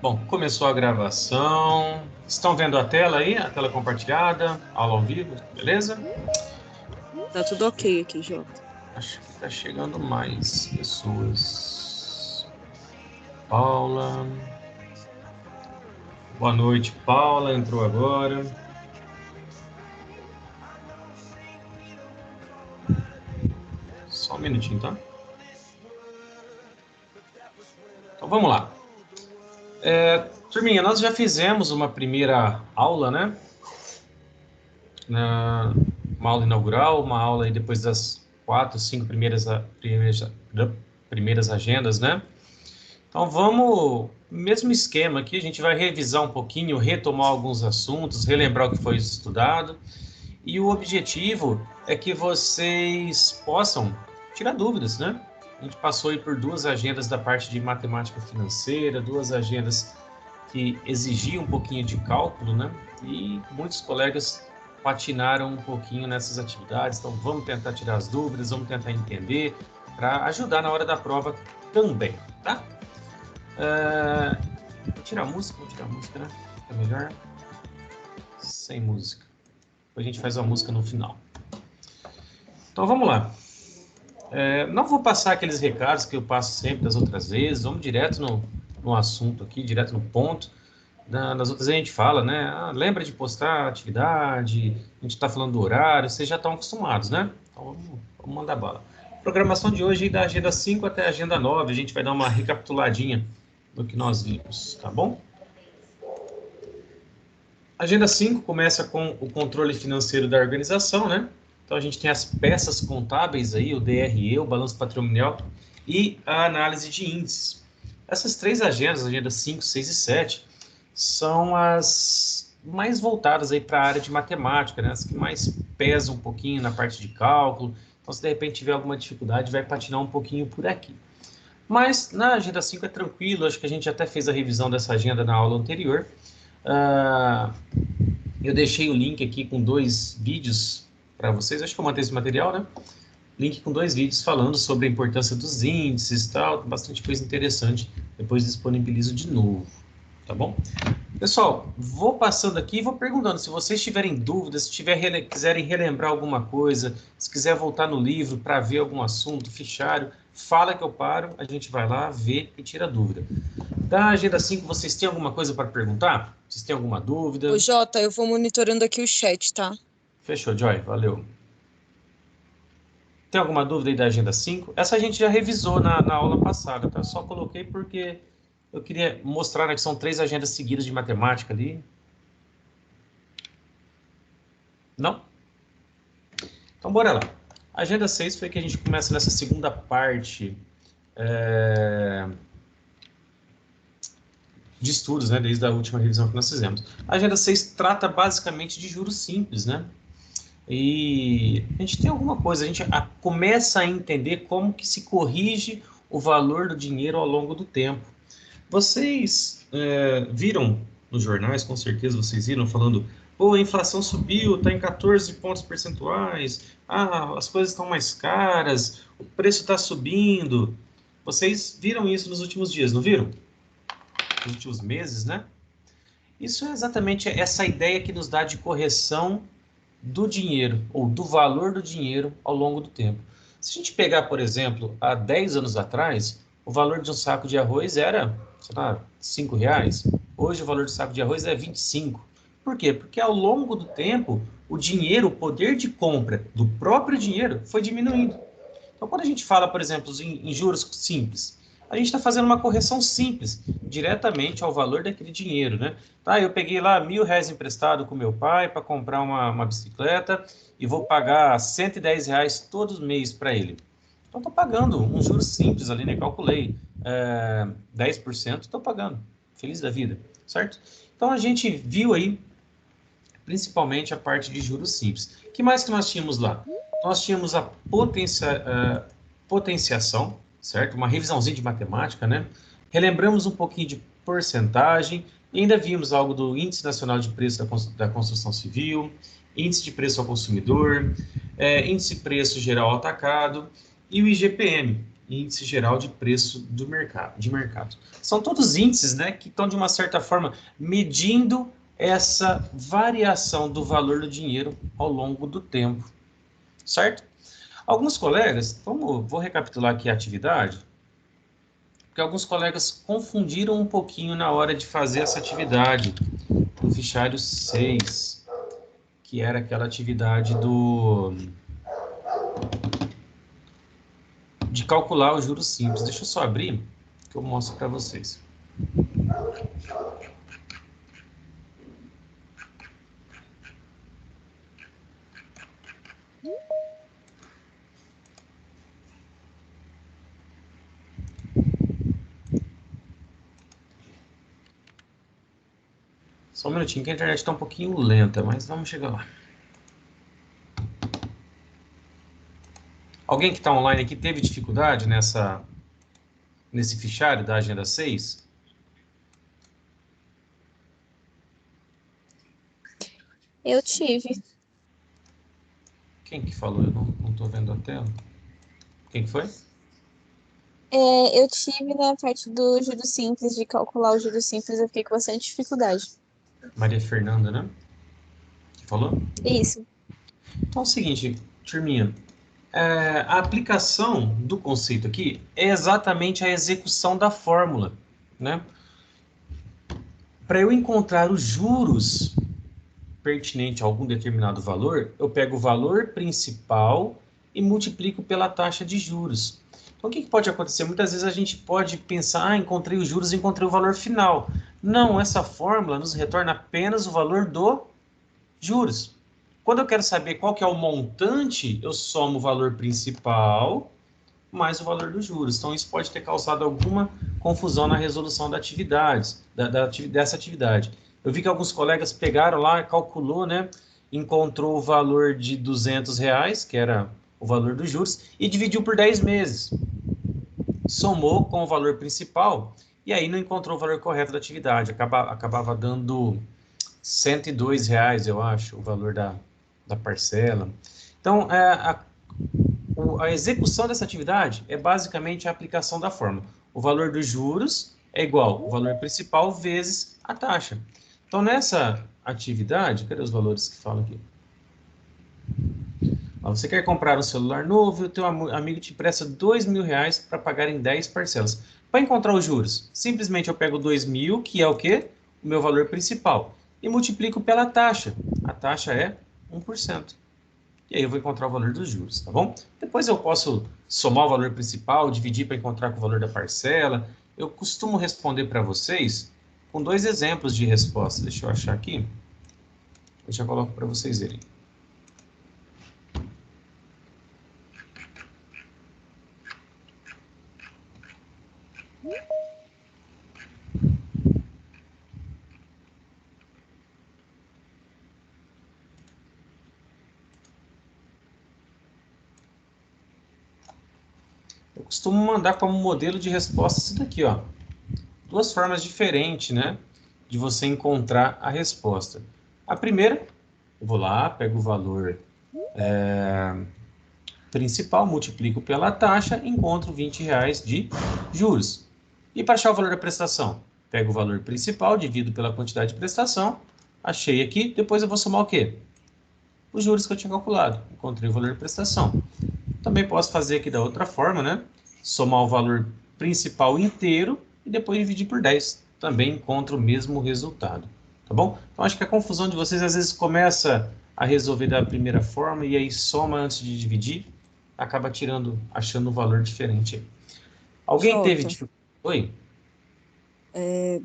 Bom, começou a gravação. Estão vendo a tela aí? A tela compartilhada, aula ao vivo, beleza? Tá tudo ok aqui, Jota. Acho que está chegando mais pessoas. Paula. Boa noite, Paula. Entrou agora. Só um minutinho, tá? Então vamos lá. Turminha, nós já fizemos uma primeira aula, né? Uma aula inaugural, uma aula aí depois das 4, 5 primeiras agendas, né? Então vamos, mesmo esquema aqui, a gente vai revisar um pouquinho, retomar alguns assuntos, relembrar o que foi estudado. E o objetivo é que vocês possam tirar dúvidas, né? A gente passou aí por 2 agendas da parte de matemática financeira, 2 agendas que exigiam um pouquinho de cálculo, né? E muitos colegas patinaram um pouquinho nessas atividades, então vamos tentar tirar as dúvidas, vamos tentar entender, para ajudar na hora da prova também, tá? Vou tirar a música, né? Fica melhor. Sem música. Depois a gente faz uma música no final. Então vamos lá. Não vou passar aqueles recados que eu passo sempre das outras vezes, vamos direto no assunto aqui, direto no ponto. Nas outras a gente fala, né? Lembra de postar a atividade, a gente está falando do horário, vocês já estão acostumados, né? Então vamos mandar bala. Programação de hoje da agenda 5 até a agenda 9, a gente vai dar uma recapituladinha do que nós vimos, tá bom? A agenda 5 começa com o controle financeiro da organização, né? Então a gente tem as peças contábeis aí, o DRE, o balanço patrimonial e a análise de índices. Essas 3 agendas, agenda 5, 6 e 7, são as mais voltadas aí para a área de matemática, né? As que mais pesam um pouquinho na parte de cálculo. Então, se de repente tiver alguma dificuldade, vai patinar um pouquinho por aqui. Mas na agenda 5 é tranquilo, acho que a gente até fez a revisão dessa agenda na aula anterior. Eu deixei o link aqui com 2 vídeos para vocês, acho que eu mantenho esse material, né? Link com 2 vídeos falando sobre a importância dos índices e tal, bastante coisa interessante. Depois disponibilizo de novo, tá bom? Pessoal, vou passando aqui e vou perguntando, se vocês tiverem dúvidas, se quiserem relembrar alguma coisa, se quiser voltar no livro para ver algum assunto, fichário, fala que eu paro, a gente vai lá, vê e tira dúvida. Da agenda 5, vocês têm alguma coisa para perguntar? Vocês têm alguma dúvida? Ô, Jota, eu vou monitorando aqui o chat, tá? Fechou, Joy, valeu. Tem alguma dúvida aí da agenda 5? Essa a gente já revisou na aula passada, tá? Só coloquei porque eu queria mostrar, né, que são 3 agendas seguidas de matemática ali. Não? Então, bora lá. A agenda 6 foi que a gente começa nessa segunda parte de estudos, né, desde a última revisão que nós fizemos. A agenda 6 trata basicamente de juros simples, né? E a gente tem alguma coisa, a gente começa a entender como que se corrige o valor do dinheiro ao longo do tempo. Vocês viram nos jornais, com certeza vocês viram, falando, a inflação subiu, está em 14 pontos percentuais, as coisas estão mais caras, o preço está subindo. Vocês viram isso nos últimos dias, não viram? Nos últimos meses, né? Isso é exatamente essa ideia que nos dá de correção do dinheiro, ou do valor do dinheiro ao longo do tempo. Se a gente pegar, por exemplo, há 10 anos atrás, o valor de um saco de arroz era, sei lá, R$5. Hoje o valor do saco de arroz é 25. Por quê? Porque ao longo do tempo, o dinheiro, o poder de compra do próprio dinheiro foi diminuindo. Então, quando a gente fala, por exemplo, em juros simples, a gente está fazendo uma correção simples, diretamente ao valor daquele dinheiro, né? Tá, eu peguei lá R$1.000 emprestado com meu pai para comprar uma bicicleta e vou pagar R$110 todos os meses para ele. Então, estou pagando um juros simples ali, né? Calculei 10%, estou pagando. Feliz da vida, certo? Então, a gente viu aí, principalmente, a parte de juros simples. O que mais que nós tínhamos lá? Nós tínhamos a potenciação, certo? Uma revisãozinha de matemática, né? Relembramos um pouquinho de porcentagem e ainda vimos algo do Índice Nacional de Preço da Construção Civil, Índice de Preço ao Consumidor, Índice de Preço Geral ao Atacado e o IGPM. índice geral de preço de mercado. São todos índices, né, que estão, de uma certa forma, medindo essa variação do valor do dinheiro ao longo do tempo, certo? Alguns colegas, vou recapitular aqui a atividade, porque alguns colegas confundiram um pouquinho na hora de fazer essa atividade no fichário 6, que era aquela atividade de calcular os juros simples. Deixa eu só abrir, que eu mostro para vocês. Só um minutinho, que a internet está um pouquinho lenta, mas vamos chegar lá. Alguém que está online aqui teve dificuldade nesse fichário da Agenda 6? Eu tive. Quem que falou? Eu não estou vendo a tela. Quem que foi? Eu tive na parte do juros simples, de calcular o juros simples, eu fiquei com bastante dificuldade. Maria Fernanda, né? Que falou? Isso. Então é o seguinte, turminha. A aplicação do conceito aqui é exatamente a execução da fórmula, né? Para eu encontrar os juros pertinente a algum determinado valor, eu pego o valor principal e multiplico pela taxa de juros. Então, o que pode acontecer? Muitas vezes a gente pode pensar, encontrei os juros, encontrei o valor final. Não, essa fórmula nos retorna apenas o valor do juros. Quando eu quero saber qual que é o montante, eu somo o valor principal mais o valor dos juros. Então, isso pode ter causado alguma confusão na resolução da atividade, dessa atividade. Eu vi que alguns colegas pegaram lá, calculou, né? Encontrou o valor de R$ 200, que era o valor dos juros, e dividiu por 10 meses. Somou com o valor principal, e aí não encontrou o valor correto da atividade. Acabava dando R$ 102, eu acho, o valor da parcela. Então, a execução dessa atividade é basicamente a aplicação da fórmula. O valor dos juros é igual ao valor principal vezes a taxa. Então, nessa atividade, cadê os valores que falam aqui? Você quer comprar um celular novo e o teu amigo te empresta R$ 2.000 para pagar em 10 parcelas. Para encontrar os juros, simplesmente eu pego 2.000, que é o quê? O meu valor principal, e multiplico pela taxa. A taxa é 1%. E aí eu vou encontrar o valor dos juros, tá bom? Depois eu posso somar o valor principal, dividir para encontrar com o valor da parcela. Eu costumo responder para vocês com 2 exemplos de resposta. Deixa eu achar aqui. Eu já coloco para vocês verem. Eu costumo mandar como modelo de resposta isso daqui, ó. 2 formas diferentes, né, de você encontrar a resposta. A primeira, eu vou lá, pego o valor principal, multiplico pela taxa, encontro R$ 20 de juros. E para achar o valor da prestação? Pego o valor principal, divido pela quantidade de prestação, achei aqui, depois eu vou somar o quê? Os juros que eu tinha calculado. Encontrei o valor da prestação. Também posso fazer aqui da outra forma, né? Somar o valor principal inteiro e depois dividir por 10. Também encontro o mesmo resultado, tá bom? Então, acho que a confusão de vocês às vezes começa a resolver da primeira forma e aí soma antes de dividir, acaba achando um valor diferente. Alguém teve Jota, dificuldade? Oi?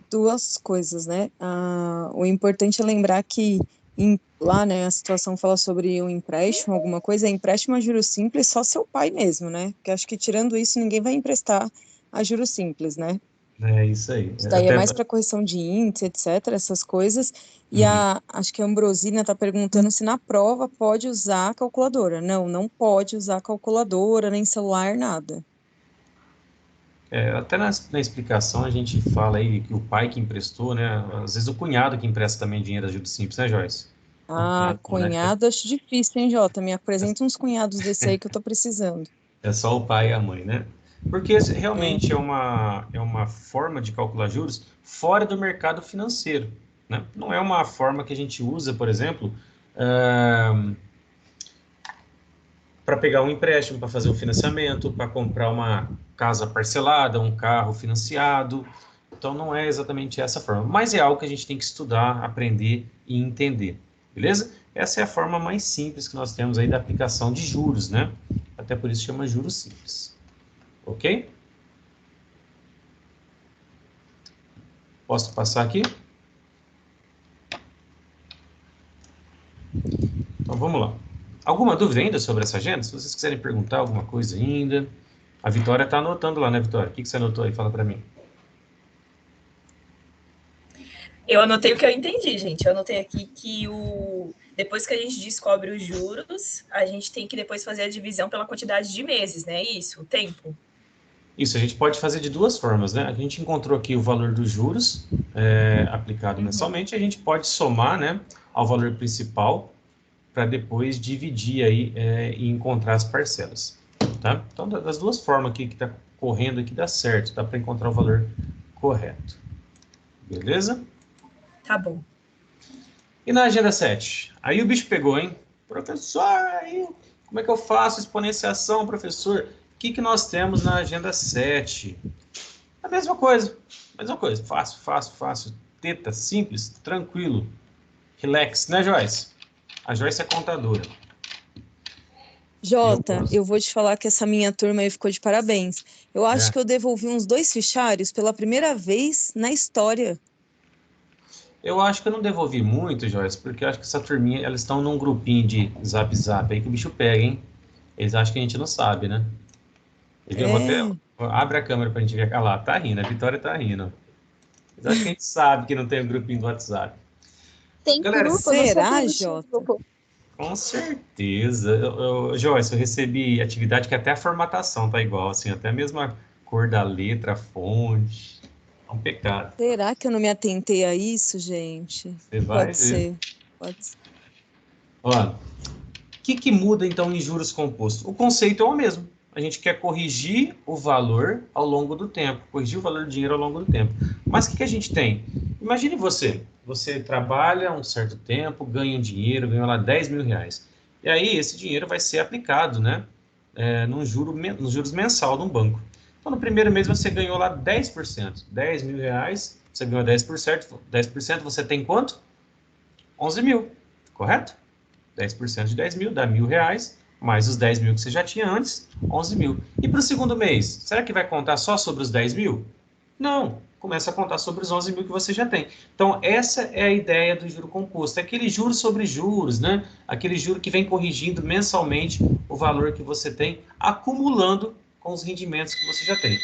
duas coisas, né? O importante é lembrar que lá, né, a situação fala sobre um empréstimo, alguma coisa, empréstimo a juros simples só seu pai mesmo, né? Porque acho que tirando isso, ninguém vai emprestar a juros simples, né? É isso aí. Isso daí é mais para correção de índice, etc., essas coisas. E acho que a Ambrosina está perguntando se na prova pode usar a calculadora. Não, não pode usar calculadora, nem celular, nada. Até na explicação a gente fala aí que o pai que emprestou, né? Às vezes o cunhado que empresta também dinheiro a juros simples, né, Joyce? O cunhado, né? Cunhado, acho difícil, hein, Jota? Me apresenta uns cunhados desse aí que eu tô precisando. É só o pai e a mãe, né? Porque realmente é uma forma de calcular juros fora do mercado financeiro, né? Não é uma forma que a gente usa, por exemplo, para pegar um empréstimo, para fazer um financiamento, para comprar uma casa parcelada, um carro financiado. Então, não é exatamente essa forma, mas é algo que a gente tem que estudar, aprender e entender, beleza? Essa é a forma mais simples que nós temos aí da aplicação de juros, né? Até por isso chama juros simples, ok? Posso passar aqui? Então, vamos lá. Alguma dúvida ainda sobre essa agenda? Se vocês quiserem perguntar alguma coisa ainda. A Vitória está anotando lá, né, Vitória? O que você anotou aí? Fala para mim. Eu anotei o que eu entendi, gente. Eu anotei aqui que depois que a gente descobre os juros, a gente tem que depois fazer a divisão pela quantidade de meses, né? Isso, o tempo. Isso, a gente pode fazer de duas formas, né? A gente encontrou aqui o valor dos juros aplicado mensalmente, a gente pode somar, né, ao valor principal para depois dividir aí e encontrar as parcelas, tá? Então, das duas formas aqui que está correndo aqui dá certo, dá para encontrar o valor correto. Beleza? Tá bom. E na agenda 7? Aí o bicho pegou, hein? Professor, aí, como é que eu faço exponenciação, professor? O que nós temos na agenda 7? A mesma coisa, fácil. Teta, simples, tranquilo. Relax, né, Joyce? A Joyce é contadora. Jota, eu vou te falar que essa minha turma aí ficou de parabéns. Eu acho que eu devolvi uns 2 fichários pela primeira vez na história. Eu acho que eu não devolvi muito, Joyce, porque eu acho que essa turminha, elas estão num grupinho de zap aí que o bicho pega, hein? Eles acham que a gente não sabe, né? Eu vou até... Abre a câmera pra gente ver. Ah lá, tá rindo, a Vitória tá rindo. Eles acham que a gente sabe que não tem um grupinho do WhatsApp. Tem Galera, grupo, será, Jota? Com certeza. Joyce, eu recebi atividade que até a formatação tá igual, assim, até a mesma cor da letra, a fonte. É um pecado. Será que eu não me atentei a isso, gente? Você vai Pode ver. ser. Pode ser. Ó, o que muda, então, em juros compostos? O conceito é o mesmo. A gente quer corrigir o valor ao longo do tempo, corrigir o valor do dinheiro ao longo do tempo. Mas o que a gente tem? Imagine você trabalha um certo tempo, ganha um dinheiro, ganha lá 10 mil reais. E aí esse dinheiro vai ser aplicado, né, nos juros mensal de um banco. Então no primeiro mês você ganhou lá 10%, 10 mil reais, você ganhou 10%, você tem quanto? 11 mil, correto? 10% de 10 mil dá R$ 1.000, mais os 10 mil que você já tinha antes, 11 mil. E para o segundo mês, será que vai contar só sobre os 10 mil? Não, começa a contar sobre os 11 mil que você já tem. Então, essa é a ideia do juro composto, é aquele juros sobre juros, né? Aquele juro que vem corrigindo mensalmente o valor que você tem, acumulando com os rendimentos que você já tem.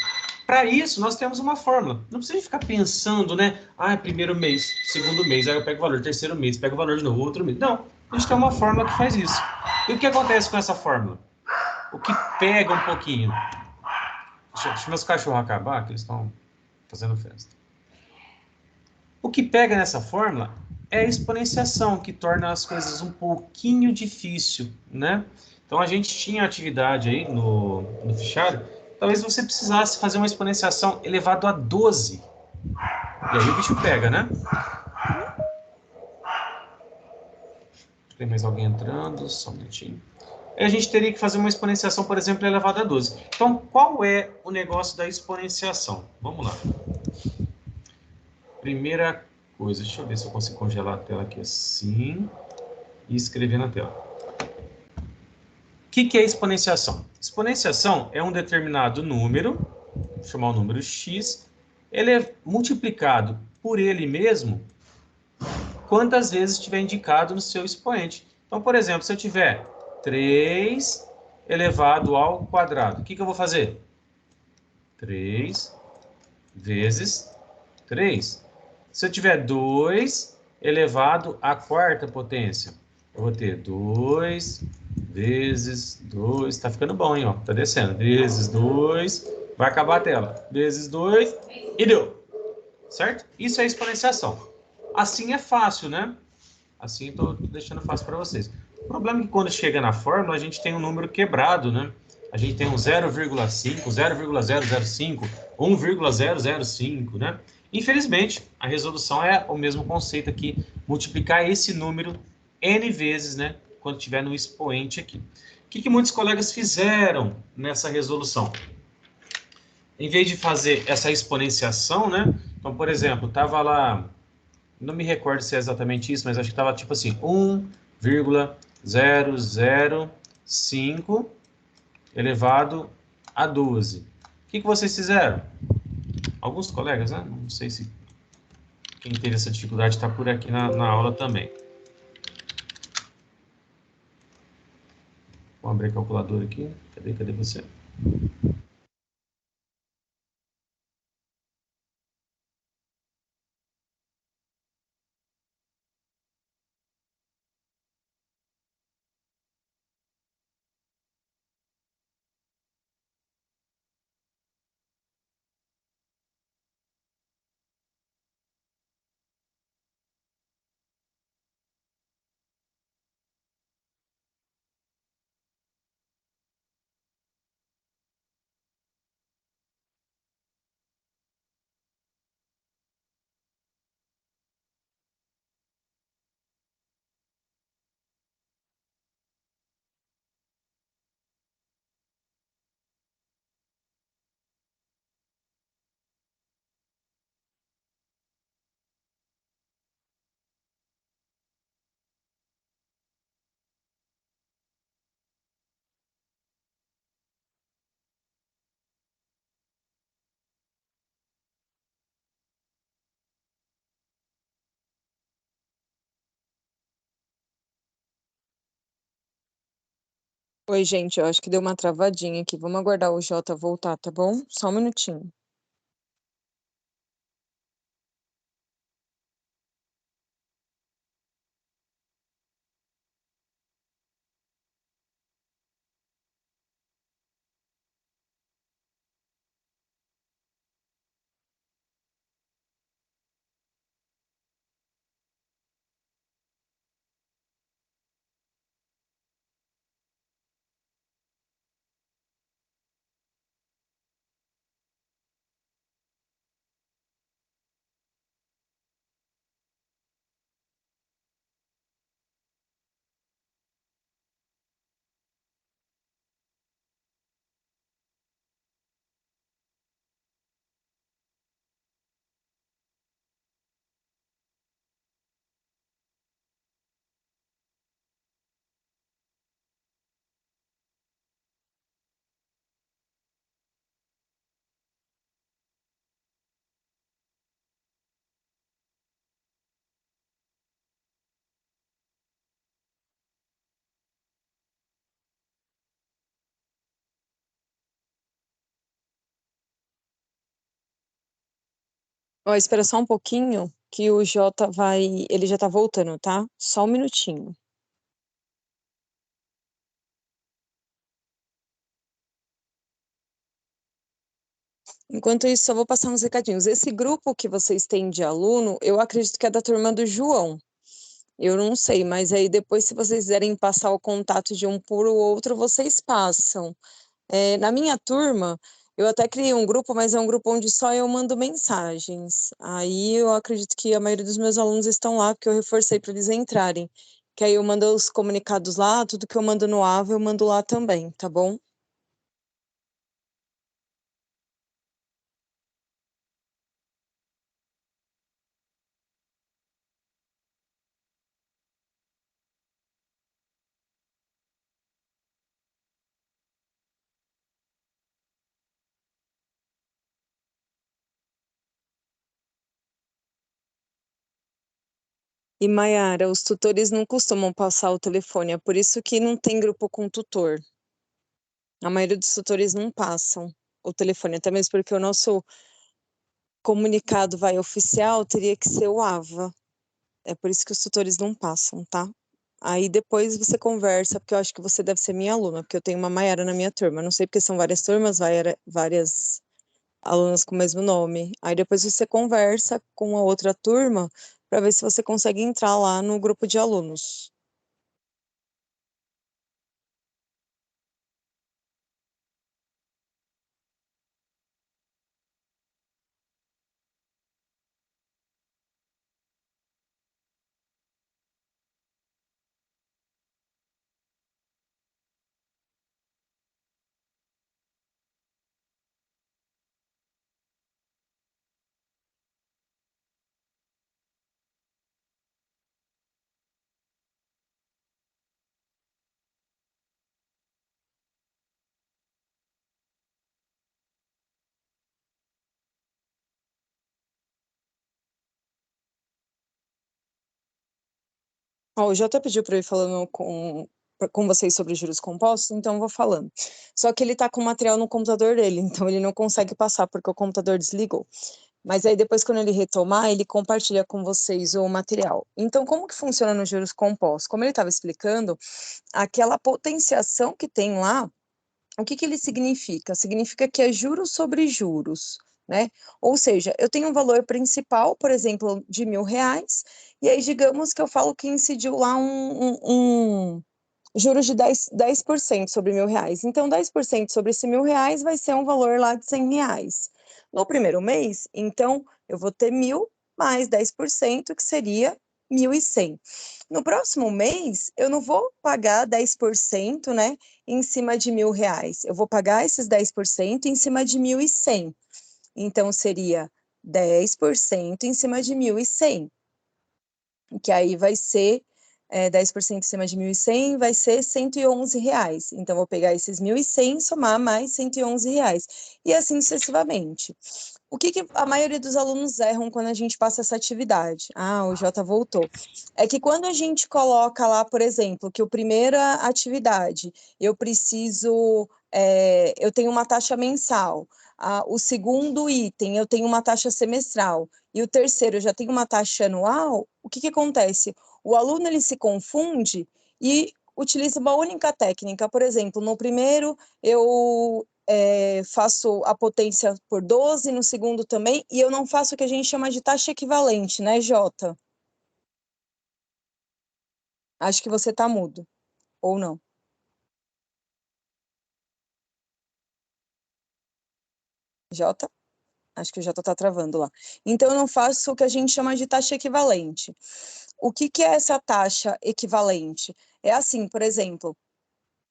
Para isso, nós temos uma fórmula. Não precisa ficar pensando, né? Ah, primeiro mês, segundo mês, aí eu pego o valor, terceiro mês, pego o valor de novo, outro mês. Não, a gente tem uma fórmula que faz isso. E o que acontece com essa fórmula? O que pega um pouquinho. Deixa meus cachorros acabar, que eles estão fazendo festa. O que pega nessa fórmula é a exponenciação, que torna as coisas um pouquinho difícil, né? Então, a gente tinha atividade aí no fichário, talvez você precisasse fazer uma exponenciação elevado a 12. E aí o bicho pega, né? Tem mais alguém entrando? Só um minutinho. A gente teria que fazer uma exponenciação, por exemplo, elevada a 12. Então, qual é o negócio da exponenciação? Vamos lá. Primeira coisa, deixa eu ver se eu consigo congelar a tela aqui assim e escrever na tela. O que é exponenciação? Exponenciação é um determinado número, vou chamar o número x, ele é multiplicado por ele mesmo quantas vezes estiver indicado no seu expoente. Então, por exemplo, se eu tiver 3 elevado ao quadrado, o que eu vou fazer? 3 vezes 3. Se eu tiver 2 elevado à quarta potência, eu vou ter 2 vezes 2, tá ficando bom, hein, ó, tá descendo, vezes 2, vai acabar a tela, vezes 2, e deu, certo? Isso é exponenciação. Assim é fácil, né? Assim eu tô deixando fácil para vocês. O problema é que quando chega na fórmula, a gente tem um número quebrado, né? a gente tem um 0,5, 0,005, 1,005, né? Infelizmente, a resolução é o mesmo conceito aqui, multiplicar esse número n vezes, né? Quando tiver no expoente aqui. O que muitos colegas fizeram nessa resolução? Em vez de fazer essa exponenciação, né? Então, por exemplo, estava lá, não me recordo se é exatamente isso, mas acho que estava tipo assim, 1,005 elevado a 12. O que vocês fizeram? Alguns colegas, né? Não sei se quem teve essa dificuldade está por aqui na aula também. Vou abrir a calculadora aqui. Cadê você? Oi, gente, eu acho que deu uma travadinha aqui. Vamos aguardar o Jota voltar, tá bom? Só um minutinho. Ó, espera só um pouquinho que o Jota vai. Ele já tá voltando, tá? Só um minutinho. Enquanto isso, só vou passar uns recadinhos. Esse grupo que vocês têm de aluno, eu acredito que é da turma do João. Eu não sei, mas aí depois, se vocês quiserem passar o contato de um por o outro, vocês passam. Na minha turma, eu até criei um grupo, mas é um grupo onde só eu mando mensagens. Aí eu acredito que a maioria dos meus alunos estão lá, porque eu reforcei para eles entrarem. Que aí eu mando os comunicados lá, tudo que eu mando no AVA, eu mando lá também, tá bom? E Mayara, os tutores não costumam passar o telefone, é por isso que não tem grupo com tutor. A maioria dos tutores não passam o telefone, até mesmo porque o nosso comunicado vai oficial teria que ser o AVA. É por isso que os tutores não passam, tá? Aí depois você conversa, porque eu acho que você deve ser minha aluna, porque eu tenho uma Mayara na minha turma. Não sei porque são várias turmas, várias alunas com o mesmo nome. Aí depois você conversa com a outra turma para ver se você consegue entrar lá no grupo de alunos. Ó, o Jota pediu para eu ir falando com vocês sobre juros compostos, então eu vou falando. Só que ele tá com o material no computador dele, então ele não consegue passar porque o computador desligou. Mas aí depois, quando ele retomar, ele compartilha com vocês o material. Então, como que funciona nos juros compostos? Como ele estava explicando, aquela potenciação que tem lá, o que que ele significa? Significa que é juros sobre juros, né? Ou seja, eu tenho um valor principal, por exemplo, de R$ 1.000, e aí digamos que eu falo que incidiu lá um juros de 10% sobre R$ 1.000. Então, 10% sobre esse R$ 1.000 vai ser um valor lá de R$ 100. No primeiro mês, então, eu vou ter 1.000 mais 10%, que seria 1.100. No próximo mês, eu não vou pagar 10%, né, em cima de R$ 1.000. Eu vou pagar esses 10% em cima de 1.100. Então, seria 10% em cima de 1.100, que aí vai ser 10% em cima de 1.100, vai ser R$ 111. Então, vou pegar esses 1.100 e somar mais R$ 111. E assim sucessivamente. O que a maioria dos alunos erram quando a gente passa essa atividade? Ah, o Jota voltou. É que quando a gente coloca lá, por exemplo, que a primeira atividade, eu preciso, eu tenho uma taxa mensal. O segundo item, eu tenho uma taxa semestral. E o terceiro, eu já tenho uma taxa anual. O que acontece? O aluno, ele se confunde e utiliza uma única técnica. Por exemplo, no primeiro, eu faço a potência por 12, no segundo também, e eu não faço o que a gente chama de taxa equivalente, né, Jota? Acho que você tá mudo, ou não? Jota? Acho que o Jota tá travando lá. Então, eu não faço o que a gente chama de taxa equivalente. O que é essa taxa equivalente? É assim, por exemplo,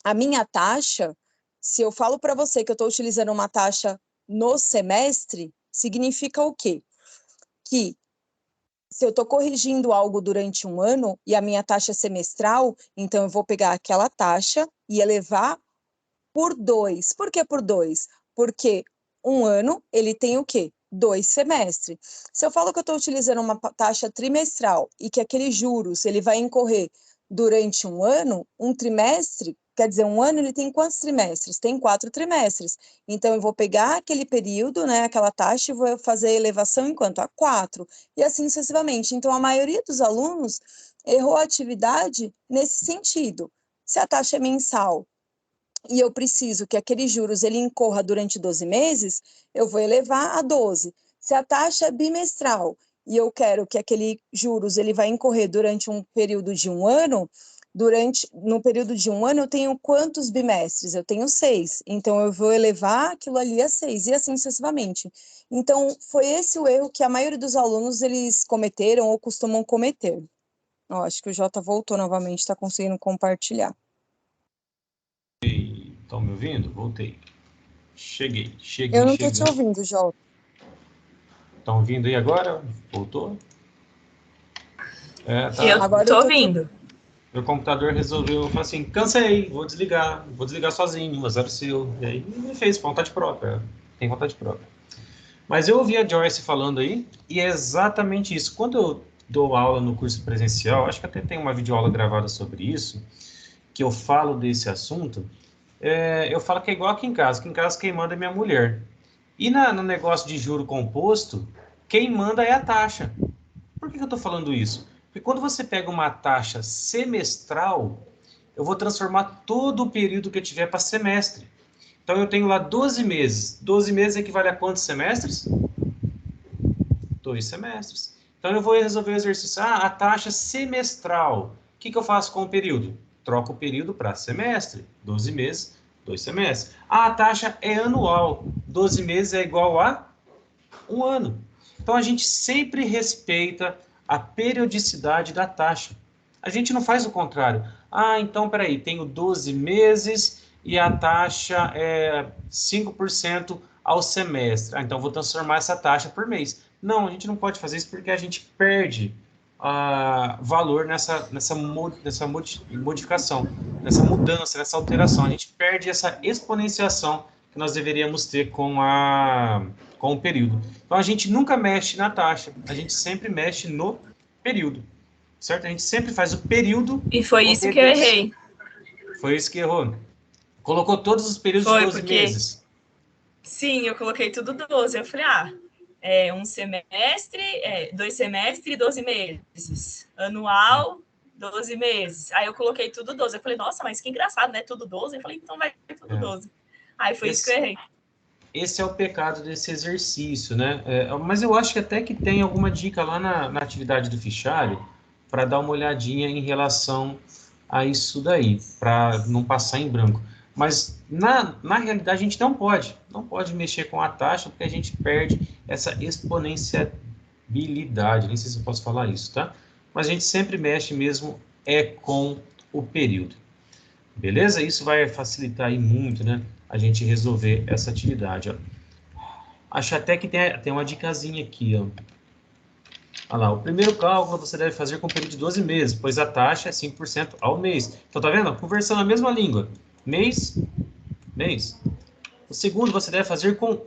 a minha taxa, se eu falo para você que eu estou utilizando uma taxa no semestre, significa o quê? Que se eu estou corrigindo algo durante um ano e a minha taxa é semestral, então eu vou pegar aquela taxa e elevar por 2. Por que por 2? Porque um ano ele tem o quê? 2 semestres. Se eu falo que eu estou utilizando uma taxa trimestral e que aquele juros ele vai incorrer durante um ano, um trimestre, quer dizer, um ano ele tem quantos trimestres? Tem 4 trimestres. Então, eu vou pegar aquele período, né, aquela taxa, e vou fazer a elevação enquanto a 4, e assim sucessivamente. Então, a maioria dos alunos errou a atividade nesse sentido. Se a taxa é mensal e eu preciso que aqueles juros ele incorra durante 12 meses, eu vou elevar a 12. Se a taxa é bimestral e eu quero que aquele juros ele vai incorrer durante um período de um ano, no período de um ano eu tenho quantos bimestres? Eu tenho 6. Então eu vou elevar aquilo ali a 6 e assim sucessivamente. Então foi esse o erro que a maioria dos alunos eles cometeram ou costumam cometer. Ó, acho que o Jota voltou novamente, está conseguindo compartilhar. Estão me ouvindo? Voltei. Cheguei. Eu não estou te ouvindo, Jota. Estão ouvindo aí agora? Voltou? Tá. Eu estou ouvindo. Meu computador resolveu, falou assim, cansei, vou desligar sozinho, azar seu. E aí me fez vontade própria, tem vontade própria. Mas eu ouvi a Joyce falando aí, e é exatamente isso. Quando eu dou aula no curso presencial, acho que até tem uma videoaula gravada sobre isso, que eu falo desse assunto, eu falo que é igual aqui em casa quem manda é minha mulher. E no negócio de juro composto, quem manda é a taxa. Por que eu estou falando isso? Porque quando você pega uma taxa semestral, eu vou transformar todo o período que eu tiver para semestre. Então eu tenho lá 12 meses. 12 meses equivale a quantos semestres? 2 semestres. Então eu vou resolver o exercício. A taxa semestral. O que eu faço com o período? Troco o período para semestre. 12 meses, 2 semestres. A taxa é anual. 12 meses é igual a 1 ano. Então a gente sempre respeita a periodicidade da taxa. A gente não faz o contrário. Então, peraí, tenho 12 meses e a taxa é 5% ao semestre. Então, vou transformar essa taxa por mês. Não, a gente não pode fazer isso porque a gente perde valor nessa modificação, nessa mudança, nessa alteração. A gente perde essa exponenciação que nós deveríamos ter com o período. Então, a gente nunca mexe na taxa, a gente sempre mexe no período. certo? A gente sempre faz o período... E foi isso que eu errei. Foi isso que errou. Colocou todos os períodos de 12 meses. Sim, eu coloquei tudo 12. Eu falei, um semestre, 2 semestres e 12 meses. Anual, 12 meses. Aí eu coloquei tudo 12. Eu falei, nossa, mas que engraçado, né? Tudo 12. Eu falei, então vai tudo 12. Aí foi isso que eu errei. Esse é o pecado desse exercício, né? Mas eu acho que até que tem alguma dica lá na atividade do fichário para dar uma olhadinha em relação a isso daí, para não passar em branco. Mas, na realidade, a gente não pode mexer com a taxa, porque a gente perde essa exponenciabilidade, nem sei se eu posso falar isso, tá? Mas a gente sempre mexe mesmo com o período. Beleza? Isso vai facilitar aí muito, né? A gente resolver essa atividade, ó. Acho até que tem uma dicasinha aqui, ó. Olha lá, o primeiro cálculo você deve fazer com um período de 12 meses, pois a taxa é 5% ao mês. Então, tá vendo? Conversando a mesma língua. Mês, mês. O segundo você deve fazer com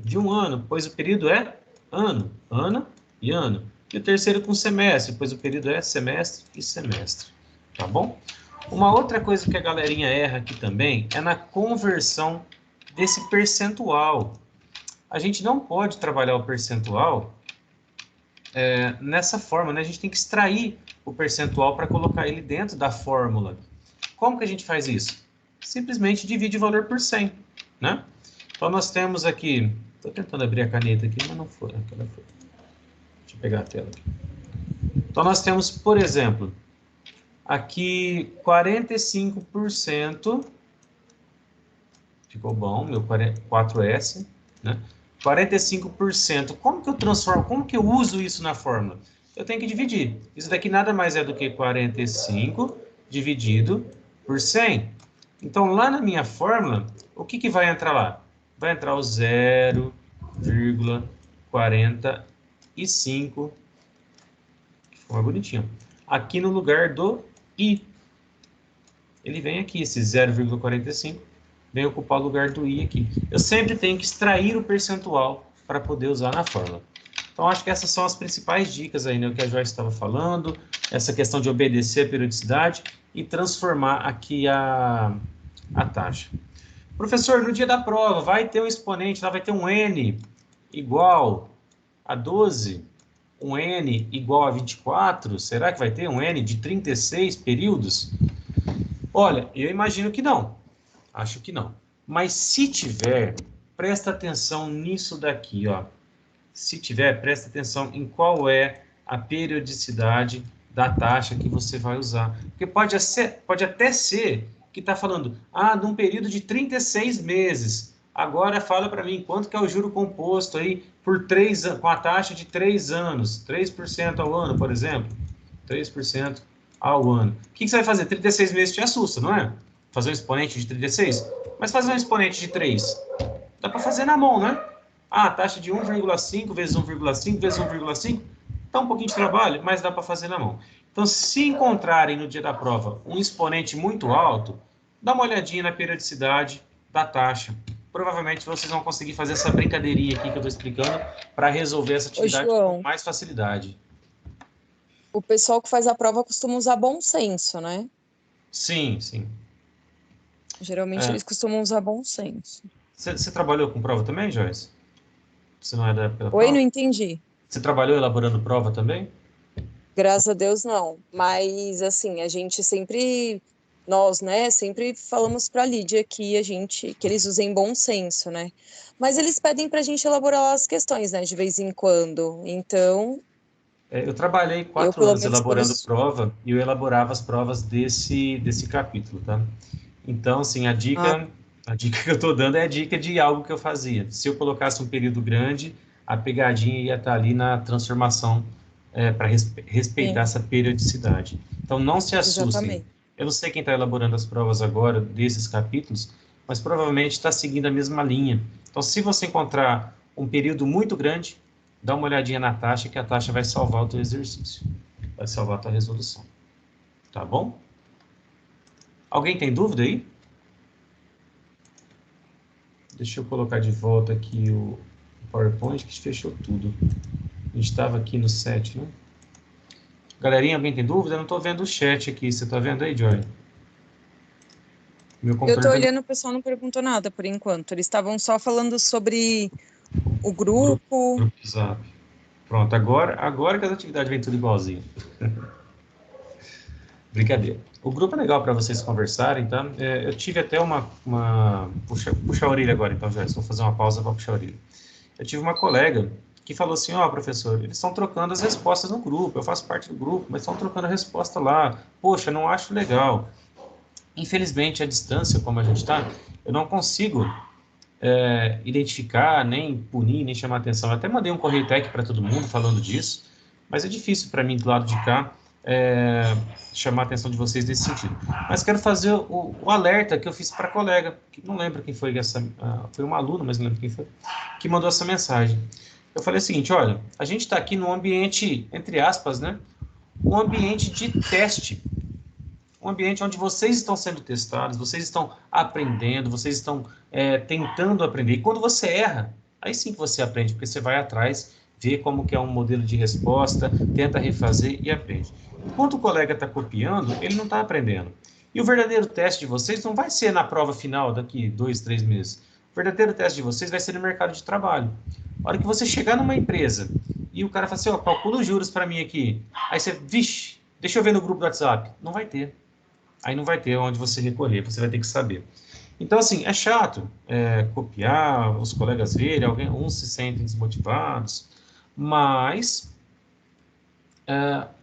de um ano, pois o período é ano, ano e ano. E o terceiro com semestre, pois o período é semestre e semestre. Tá bom? Uma outra coisa que a galerinha erra aqui também é na conversão desse percentual. A gente não pode trabalhar o percentual nessa forma, né? A gente tem que extrair o percentual para colocar ele dentro da fórmula. Como que a gente faz isso? Simplesmente divide o valor por 100, né? Então, nós temos aqui... Estou tentando abrir a caneta aqui, mas não foi. Deixa eu pegar a tela aqui. Então, nós temos, por exemplo, aqui 45%... Ficou bom, meu 4S, né? 45%. Como que eu transformo? Como que eu uso isso na fórmula? Eu tenho que dividir. Isso daqui nada mais é do que 45 dividido por 100. Então, lá na minha fórmula, o que vai entrar lá? Vai entrar o 0,45, que ficou mais bonitinho, aqui no lugar do I. Ele vem aqui, esse 0,45. Vem ocupar o lugar do i aqui. Eu sempre tenho que extrair o percentual para poder usar na fórmula. Então, acho que essas são as principais dicas aí, né? O que a Joyce estava falando, essa questão de obedecer a periodicidade e transformar aqui a taxa. Professor, no dia da prova, vai ter um exponente, lá vai ter um n igual a 12, um n igual a 24, será que vai ter um n de 36 períodos? Olha, eu imagino que não. Acho que não. Mas se tiver, presta atenção nisso daqui, ó. Se tiver, presta atenção em qual é a periodicidade da taxa que você vai usar. Porque pode até ser que está falando, num período de 36 meses. Agora fala para mim quanto que é o juro composto aí por 3 anos, com a taxa de 3 anos, 3% ao ano, por exemplo. 3% ao ano. O que você vai fazer? 36 meses te assusta, não é? Fazer um exponente de 36, mas fazer um exponente de 3, dá para fazer na mão, né? A taxa de 1,5 vezes 1,5 vezes 1,5, dá um pouquinho de trabalho, mas dá para fazer na mão. Então, se encontrarem no dia da prova um exponente muito alto, dá uma olhadinha na periodicidade da taxa. Provavelmente vocês vão conseguir fazer essa brincadeirinha aqui que eu estou explicando para resolver essa atividade com mais facilidade. O pessoal que faz a prova costuma usar bom senso, né? Sim, sim. Geralmente eles costumam usar bom senso. Você trabalhou com prova também, Joyce? Você não é da época da Oi, prova? não entendi. Você trabalhou elaborando prova também? Graças a Deus, não. Mas, assim, a gente sempre... Nós, né, sempre falamos para a Lídia que eles usem bom senso, né? Mas eles pedem para a gente elaborar as questões, né, de vez em quando. Então... Eu trabalhei 4 pelo anos menos, elaborando prova e eu elaborava as provas desse capítulo, tá? Então, assim, a dica que eu estou dando é a dica de algo que eu fazia. Se eu colocasse um período grande, a pegadinha ia estar ali na transformação para respeitar essa periodicidade. Então, não se assustem. Exatamente. Eu não sei quem está elaborando as provas agora desses capítulos, mas provavelmente está seguindo a mesma linha. Então, se você encontrar um período muito grande, dá uma olhadinha na taxa, que a taxa vai salvar o teu exercício. Vai salvar a tua resolução. Tá bom? Alguém tem dúvida aí? Deixa eu colocar de volta aqui o PowerPoint, que fechou tudo. A gente estava aqui no 7, né? Galerinha, alguém tem dúvida? Eu não estou vendo o chat aqui. Você está vendo aí, Joy? Meu Eu computador tô tá olhando, o pessoal não perguntou nada por enquanto. Eles estavam só falando sobre o no grupo, grupo. grupo Zap. Pronto, agora que as atividades vêm tudo igualzinho. Brincadeira. O grupo é legal para vocês conversarem, tá? Eu tive até puxa a orelha agora, então, já. Vou fazer uma pausa para puxar a orelha. Eu tive uma colega que falou assim, ó, professor, eles estão trocando as respostas no grupo, eu faço parte do grupo, mas estão trocando a resposta lá. Poxa, não acho legal. Infelizmente, a distância, como a gente está, eu não consigo identificar, nem punir, nem chamar atenção. Eu até mandei um correio tech para todo mundo falando disso, mas é difícil para mim, do lado de cá, chamar a atenção de vocês nesse sentido. Mas quero fazer o alerta que eu fiz para a colega, que não lembro quem foi foi uma aluna, mas não lembro quem foi, que mandou essa mensagem. Eu falei o seguinte, olha, a gente está aqui num ambiente, entre aspas, né, um ambiente de teste, um ambiente onde vocês estão sendo testados, vocês estão aprendendo, vocês estão tentando aprender. E quando você erra, aí sim que você aprende, porque você vai atrás, vê como que é um modelo de resposta, tenta refazer e aprende. Enquanto o colega está copiando, ele não está aprendendo. E o verdadeiro teste de vocês não vai ser na prova final daqui 2, 3 meses. O verdadeiro teste de vocês vai ser no mercado de trabalho. A hora que você chegar numa empresa e o cara fala assim, ó, calcula os juros para mim aqui. Aí você, vixe, deixa eu ver no grupo do WhatsApp. Não vai ter. Aí não vai ter onde você recorrer, você vai ter que saber. Então, assim, é chato copiar, os colegas verem, uns se sentem desmotivados, mas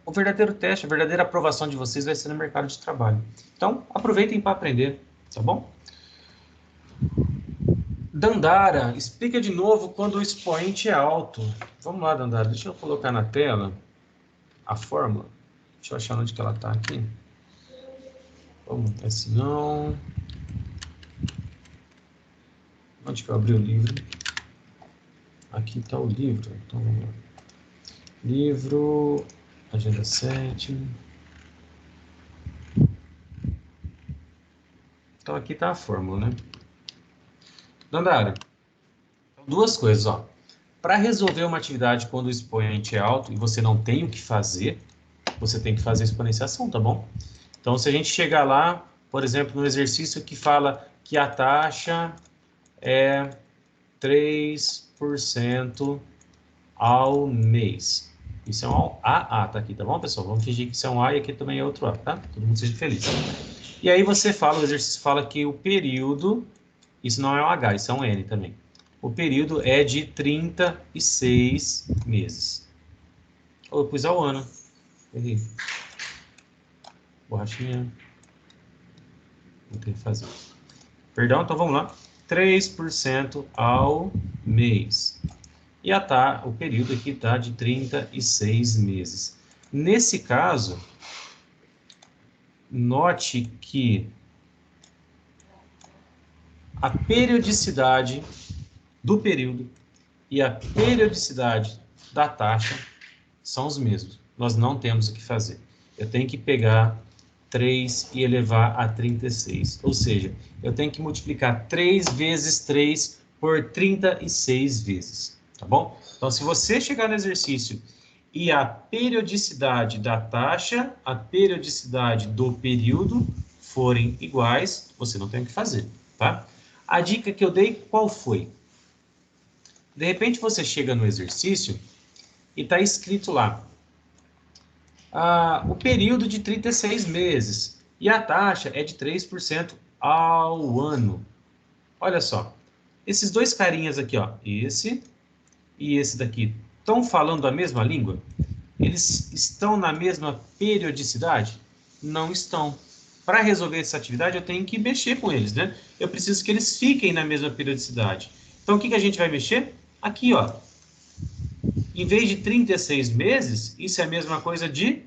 o verdadeiro teste, a verdadeira aprovação de vocês vai ser no mercado de trabalho. Então, aproveitem para aprender, tá bom? Dandara, explica de novo quando o expoente é alto. Vamos lá, Dandara, deixa eu colocar na tela a fórmula. Deixa eu achar onde que ela está aqui. Vamos ver se não... Onde que eu abri o livro? Aqui está o livro. Então, vamos lá. Livro, agenda 7. Então, aqui está a fórmula, né? Dandara, duas coisas, ó. Para resolver uma atividade quando o expoente é alto e você não tem o que fazer, você tem que fazer exponenciação, tá bom? Então, se a gente chegar lá, por exemplo, no exercício que fala que a taxa é 3% ao mês. Isso é um AA, tá aqui, tá bom, pessoal? Vamos fingir que isso é um A e aqui também é outro A, tá? Todo mundo seja feliz. E aí você fala, o exercício fala que o período, isso não é um H, isso é um N também. O período é de 36 meses. Ou eu pus ao ano. Errei. Borrachinha. Vou ter que fazer. Perdão, então vamos lá. 3% ao mês. E o período aqui está de 36 meses. Nesse caso, note que a periodicidade do período e a periodicidade da taxa são os mesmos. Nós não temos o que fazer. Eu tenho que pegar 3 e elevar a 36. Ou seja, eu tenho que multiplicar 3 vezes 3 por 36 vezes. Tá bom? Então, se você chegar no exercício e a periodicidade da taxa, a periodicidade do período forem iguais, você não tem o que fazer, tá? A dica que eu dei, qual foi? De repente, você chega no exercício e está escrito lá o período de 36 meses e a taxa é de 3% ao ano. Olha só, esses dois carinhas aqui, ó, esse e esse daqui, estão falando a mesma língua? Eles estão na mesma periodicidade? Não estão. Para resolver essa atividade, eu tenho que mexer com eles, né? Eu preciso que eles fiquem na mesma periodicidade. Então, o que a gente vai mexer? Aqui, ó. Em vez de 36 meses, isso é a mesma coisa de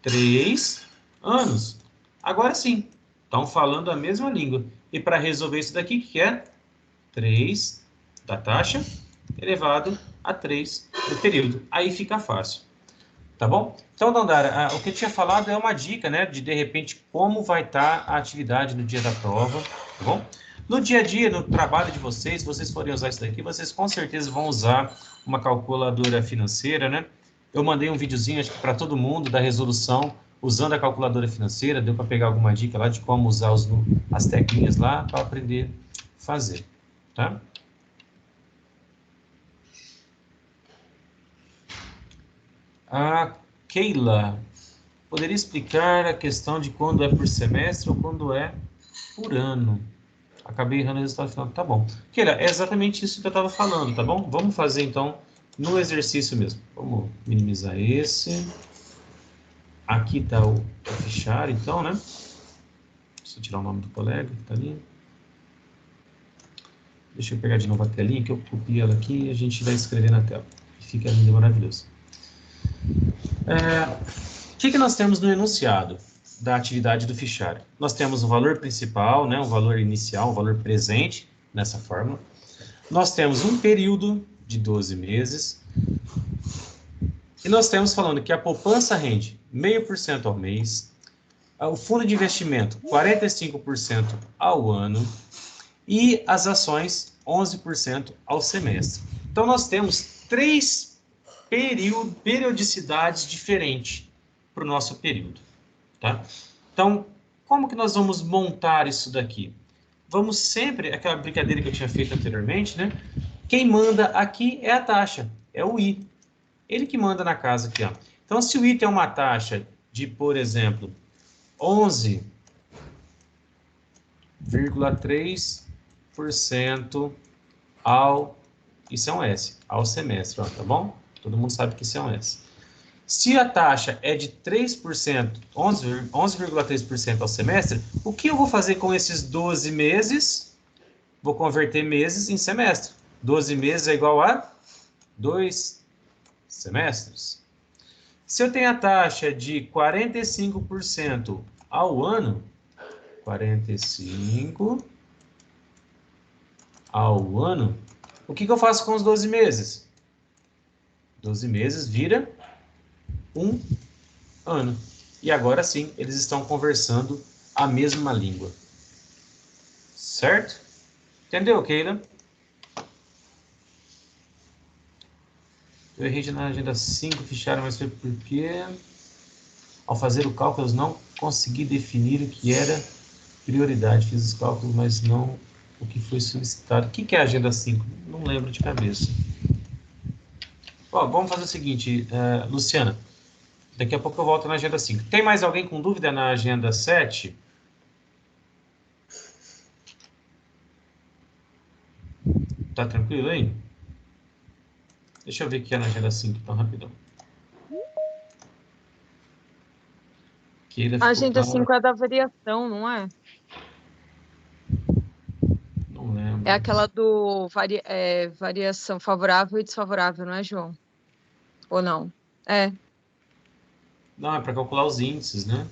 3 anos. Agora sim, estão falando a mesma língua. E para resolver isso daqui, que é 3 da taxa elevado a 3 do período. Aí fica fácil. Tá bom? Então, Dandara, o que eu tinha falado é uma dica, né? De repente, como vai estar a atividade no dia da prova, tá bom? No dia a dia, no trabalho de vocês, se vocês forem usar isso daqui, vocês com certeza vão usar uma calculadora financeira, né? Eu mandei um videozinho, acho que para todo mundo, da resolução, usando a calculadora financeira. Deu para pegar alguma dica lá de como usar as teclinhas lá para aprender a fazer, tá? A Keila, poderia explicar a questão de quando é por semestre ou quando é por ano? Acabei errando o resultado final. Tá bom. Keila, é exatamente isso que eu estava falando, tá bom? Vamos fazer, então, no exercício mesmo. Vamos minimizar esse. Aqui está o fichário, então, né? Deixa eu tirar o nome do colega que está ali. Deixa eu pegar de novo a telinha, que eu copiei ela aqui e a gente vai escrever na tela. Fica lindo e maravilhoso. O que nós temos no enunciado da atividade do fichário? Nós temos o valor principal, né, o valor inicial, o valor presente, nessa fórmula. Nós temos um período de 12 meses. E nós temos falando que a poupança rende 0,5% ao mês, o fundo de investimento 45% ao ano e as ações 11% ao semestre. Então, nós temos 3 periodicidades diferentes para o nosso período, tá? Então, como que nós vamos montar isso daqui? Vamos sempre, aquela brincadeira que eu tinha feito anteriormente, né? Quem manda aqui é a taxa, é o I. Ele que manda na casa aqui, ó. Então, se o I tem uma taxa de, por exemplo, 11,3% ao... Isso é um S, ao semestre, ó, tá bom? Todo mundo sabe que isso é um S. Se a taxa é de 3%, 11,3% ao semestre, o que eu vou fazer com esses 12 meses? Vou converter meses em semestre. 12 meses é igual a 2 semestres. Se eu tenho a taxa de 45% ao ano, 45 ao ano, o que eu faço com os 12 meses? 12 meses vira um ano. E agora sim, eles estão conversando a mesma língua. Certo? Entendeu, Keila? Eu errei na agenda 5, fichário, mas foi porque ao fazer o cálculo eu não consegui definir o que era prioridade. Fiz os cálculos, mas não o que foi solicitado. O que é a agenda 5? Não lembro de cabeça. Ó, vamos fazer o seguinte, Luciana. Daqui a pouco eu volto na agenda 5. Tem mais alguém com dúvida na agenda 7? Tá tranquilo aí? Deixa eu ver aqui na agenda 5, então, rapidão. A agenda 5 é da variação, não é? Não lembro. É aquela do variação favorável e desfavorável, não é, João? Ou não? É. Não, é para calcular os índices, né?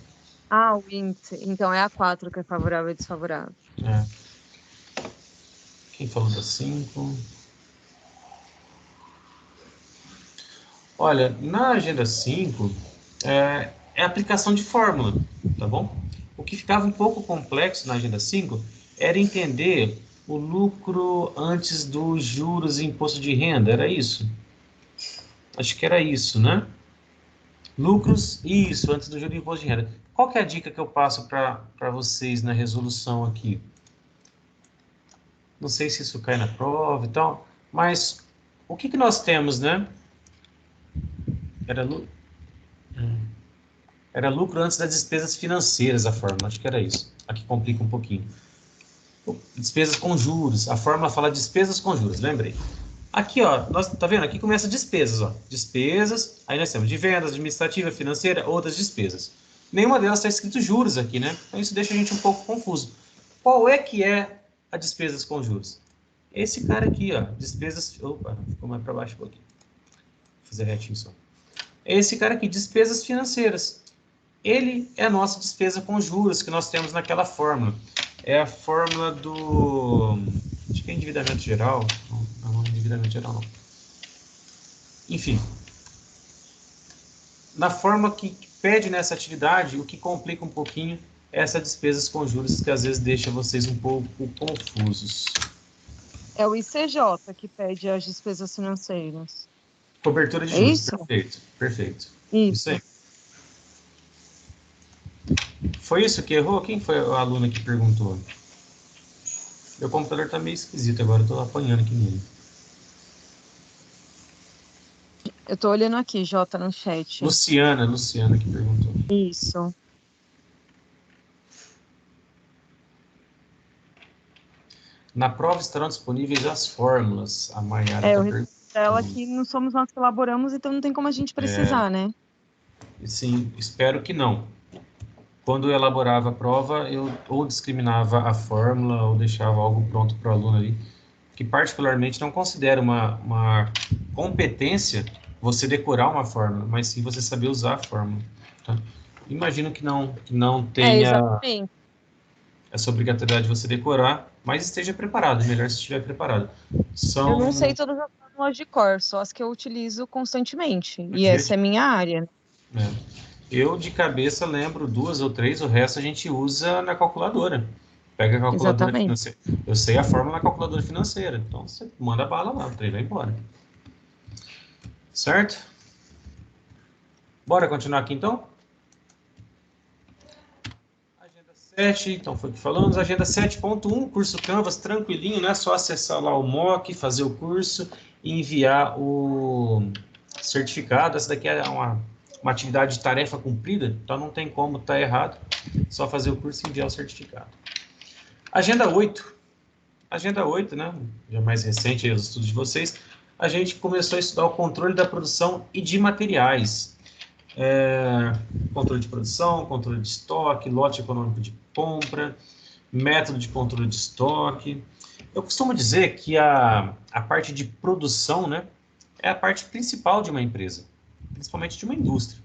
Ah, o índice. Então é a 4 que é favorável e desfavorável. É. Quem falou da 5? Olha, na agenda 5 é aplicação de fórmula, tá bom? O que ficava um pouco complexo na agenda 5 era entender o lucro antes dos juros e imposto de renda, era isso? Acho que era isso, né? Lucros, isso, antes do juro e imposto de renda. Qual que é a dica que eu passo para vocês na resolução aqui? Não sei se isso cai na prova e tal, mas o que nós temos, né? Era lucro antes das despesas financeiras, a fórmula, acho que era isso. Aqui complica um pouquinho. Despesas com juros, a fórmula fala despesas com juros, lembrei. Aqui, ó, tá vendo? Aqui começa despesas, ó. Despesas, aí nós temos de vendas, administrativa, financeira, outras despesas. Nenhuma delas está escrito juros aqui, né? Então isso deixa a gente um pouco confuso. Qual é que é a despesas com juros? Esse cara aqui, ó, despesas... Opa, ficou mais para baixo um pouquinho. Vou fazer retinho só. Esse cara aqui, despesas financeiras. Ele é a nossa despesa com juros que nós temos naquela fórmula. É a fórmula do... Acho que é endividamento geral. Não, endividamento geral não. Enfim. Na forma que pede nessa atividade, o que complica um pouquinho é essa despesas com juros, que às vezes deixa vocês um pouco confusos. É o ICJ que pede as despesas financeiras. Cobertura de É juros, isso? perfeito, perfeito. Isso Isso. aí. Foi isso que errou? Quem foi a aluna que perguntou? Meu computador tá meio esquisito agora, eu tô apanhando aqui nele. Eu tô olhando aqui, Jota, no chat. Luciana que perguntou. Isso. Na prova estarão disponíveis as fórmulas. A Maiara É, está eu respondi pra ela perguntando. que não somos nós que elaboramos, então não tem como a gente precisar, né? Sim, espero que não. Quando eu elaborava a prova, eu ou discriminava a fórmula ou deixava algo pronto para o aluno ali, que particularmente não considero uma competência você decorar uma fórmula, mas sim você saber usar a fórmula. Tá? Imagino que não É, tenha exatamente. essa obrigatoriedade de você decorar, mas esteja preparado, melhor se estiver preparado. Eu não sei São... todas as fórmulas de cor, só as que eu utilizo constantemente. E Dia essa de... é minha área. Eu, de cabeça, lembro 2 ou 3, o resto a gente usa na calculadora. Pega a calculadora Exatamente. financeira. Eu sei a fórmula na calculadora financeira. Então, você manda bala lá, o trem vai embora. Certo? Bora continuar aqui, então? Agenda 7, então foi o que falamos. Agenda 7.1, curso Canvas, tranquilinho, né? Só acessar lá o MOOC, fazer o curso e enviar o certificado. Essa daqui é uma atividade de tarefa cumprida, então não tem como estar errado. Só fazer o curso e enviar o certificado. Agenda 8. Agenda 8, né? Já mais recente aí, os estudos de vocês. A gente começou a estudar o controle da produção e de materiais. Controle de produção, controle de estoque, lote econômico de compra, método de controle de estoque. Eu costumo dizer que a parte de produção, né, é a parte principal de uma empresa, principalmente de uma indústria.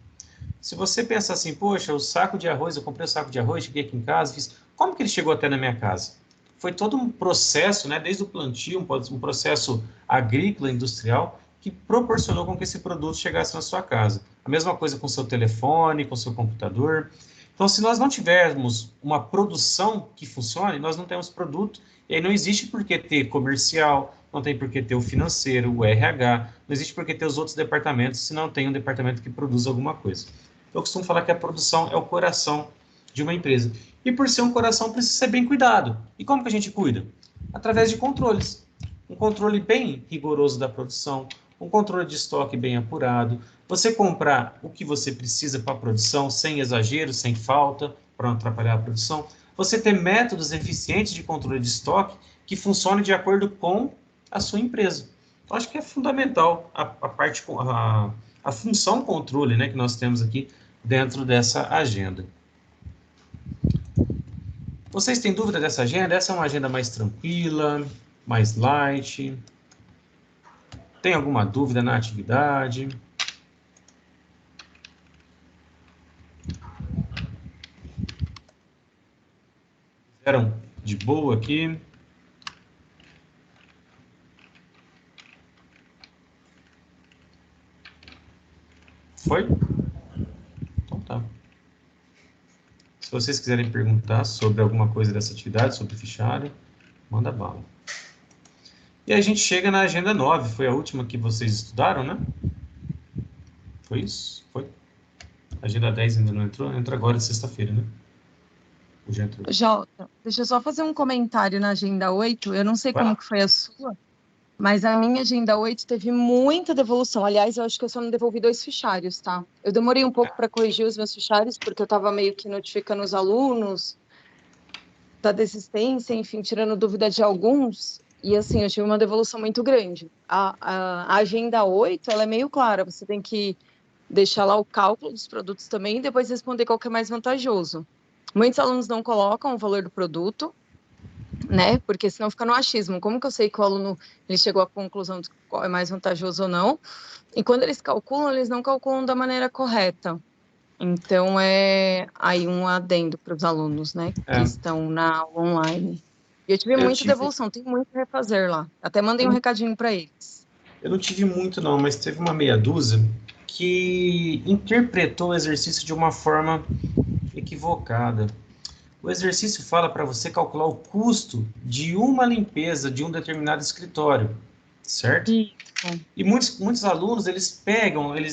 Se você pensar assim, poxa, o saco de arroz, eu comprei o saco de arroz, cheguei aqui em casa, fiz... Como que ele chegou até na minha casa? Foi todo um processo, né, desde o plantio, um processo agrícola, industrial, que proporcionou com que esse produto chegasse na sua casa. A mesma coisa com o seu telefone, com o seu computador. Então, se nós não tivermos uma produção que funcione, nós não temos produto, e aí não existe por que ter comercial, não tem por que ter o financeiro, o RH, não existe por que ter os outros departamentos se não tem um departamento que produz alguma coisa. Eu costumo falar que a produção é o coração de uma empresa. E por ser um coração, precisa ser bem cuidado. E como que a gente cuida? Através de controles. Um controle bem rigoroso da produção, um controle de estoque bem apurado, você comprar o que você precisa para a produção, sem exagero, sem falta, para não atrapalhar a produção, você ter métodos eficientes de controle de estoque que funcionem de acordo com a sua empresa. Eu acho que é fundamental a função controle, né, que nós temos aqui dentro dessa agenda. Vocês têm dúvida dessa agenda? Essa é uma agenda mais tranquila, mais light? Tem alguma dúvida na atividade? Fizeram de boa aqui? Foi? Então tá. Se vocês quiserem perguntar sobre alguma coisa dessa atividade, sobre o fichário, manda bala. E a gente chega na agenda 9, foi a última que vocês estudaram, né? Foi isso? Foi. A agenda 10 ainda não entrou? Entra agora, sexta-feira, né? Ou já entrou? Jota, deixa eu só fazer um comentário na Agenda 8. Eu não sei Vai como lá. que foi a sua, mas a minha Agenda 8 teve muita devolução. Aliás, eu acho que eu só não devolvi 2 fichários, tá? Eu demorei um pouco para corrigir os meus fichários, porque eu estava meio que notificando os alunos da desistência, enfim, tirando dúvida de alguns. E assim, eu tive uma devolução muito grande. A Agenda 8, ela é meio clara, você tem que deixar lá o cálculo dos produtos também e depois responder qual que é mais vantajoso. Muitos alunos não colocam o valor do produto, né? Porque senão fica no achismo. Como que eu sei que o aluno ele chegou à conclusão de qual é mais vantajoso ou não? E quando eles calculam, eles não calculam da maneira correta. Então, é aí um adendo para os alunos, né, que É, estão na aula online. E eu tive eu muita tive, devolução, tem muito a refazer lá. Até mandei eu um não, recadinho para eles. eu não tive muito não, mas teve uma meia dúzia que interpretou o exercício de uma forma equivocada. O exercício fala para você calcular o custo de uma limpeza de um determinado escritório. certo? E muitos alunos, eles